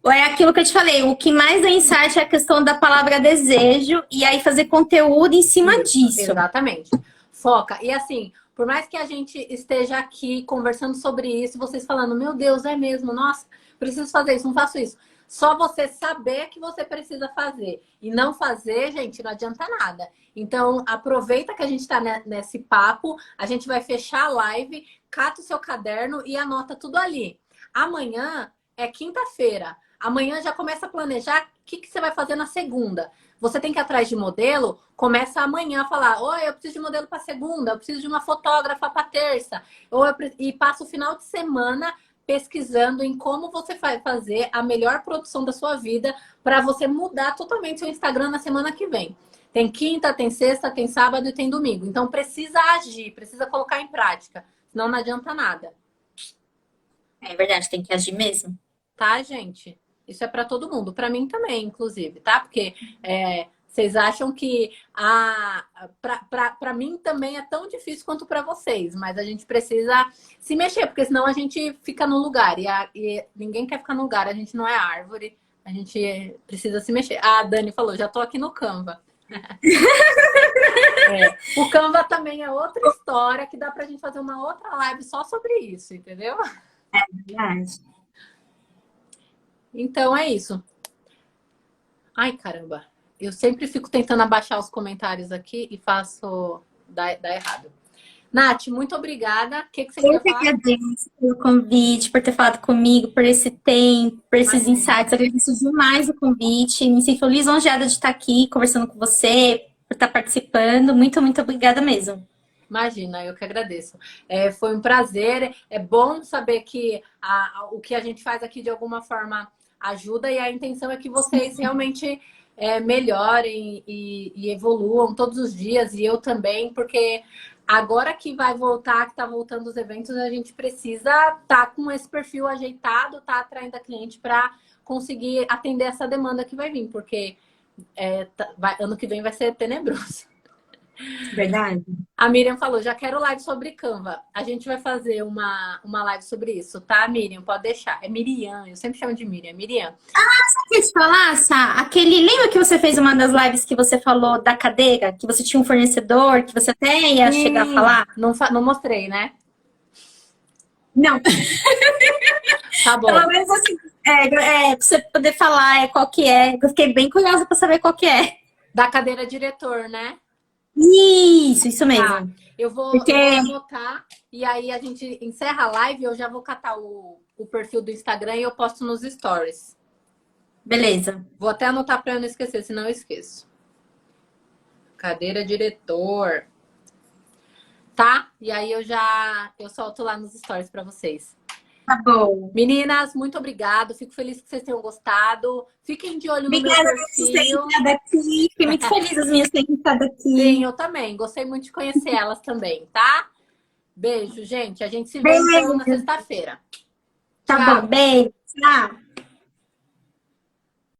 é aquilo que eu te falei, o que mais dá insight é a questão da palavra desejo e aí fazer conteúdo em cima disso. Exatamente. Foca. E assim, por mais que a gente esteja aqui conversando sobre isso, vocês falando, meu Deus, é mesmo, nossa, preciso fazer isso, não faço isso. Só você saber que você precisa fazer. E não fazer, gente, não adianta nada. Então, aproveita que a gente está nesse papo, a gente vai fechar a live, cata o seu caderno e anota tudo ali. Amanhã é quinta-feira. Amanhã já começa a planejar o que você vai fazer na segunda. Você tem que ir atrás de modelo, começa amanhã a falar, oi, eu preciso de modelo para segunda, eu preciso de uma fotógrafa para terça. E passa o final de semana pesquisando em como você vai fazer a melhor produção da sua vida para você mudar totalmente seu Instagram na semana que vem. Tem quinta, tem sexta, tem sábado e tem domingo. Então precisa agir, precisa colocar em prática, senão não adianta nada. É verdade, tem que agir mesmo. Tá, gente? Isso é para todo mundo, para mim também, inclusive, tá? Porque vocês acham que para mim também é tão difícil quanto para vocês, mas a gente precisa se mexer, porque senão a gente fica no lugar e ninguém quer ficar no lugar, a gente não é árvore, A gente precisa se mexer. Ah, a Dani falou, já tô aqui no Canva. O Canva também é outra história que dá pra gente fazer uma outra live só sobre isso, entendeu? Verdade. Então é isso. Ai, caramba. Eu sempre fico tentando abaixar os comentários aqui e faço... dá errado. Nath, muito obrigada. O que você Eu queria que falar? agradeço pelo convite, por ter falado comigo, por esse tempo, por esses Imagina. insights. Agradeço demais o convite. Me sinto lisonjeada de estar aqui conversando com você, por estar participando. Muito, muito obrigada mesmo. Imagina, eu que agradeço. Foi um prazer. É bom saber que o que a gente faz aqui de alguma forma ajuda e a intenção é que vocês realmente melhorem e evoluam todos os dias e eu também, porque agora que vai voltar, que está voltando os eventos, a gente precisa estar com esse perfil ajeitado, tá atraindo a cliente para conseguir atender essa demanda que vai vir, porque ano que vem vai ser tenebroso. Verdade. A Miriam falou, já quero live sobre Canva. A gente vai fazer uma live sobre isso, tá, Miriam? Pode deixar. É Miriam, eu sempre chamo de Miriam. Miriam. Quer te falar, Sá? Lembra que você fez uma das lives que você falou da cadeira? Que você tinha um fornecedor, que você até ia chegar a falar? Não mostrei, né? Não. Tá bom. Pelo menos assim, pra você poder falar qual que é. Eu fiquei bem curiosa para saber qual que é. Da cadeira diretor, né? Isso mesmo. Tá. Eu vou anotar e aí a gente encerra a live e eu já vou catar o perfil do Instagram e eu posto nos stories. Beleza. Vou até anotar para eu não esquecer, senão eu esqueço. Cadeira diretor. Tá? E aí eu solto lá nos stories para vocês. Tá bom. Meninas, muito obrigado. Fico feliz que vocês tenham gostado. Fiquem de olho no meu perfil. Aqui. Fiquei muito feliz as minhas terem estado aqui. Sim, eu também. Gostei muito de conhecer elas também, tá? Beijo, gente. A gente se vê então na sexta-feira. Tá bom, beijo. Tchau.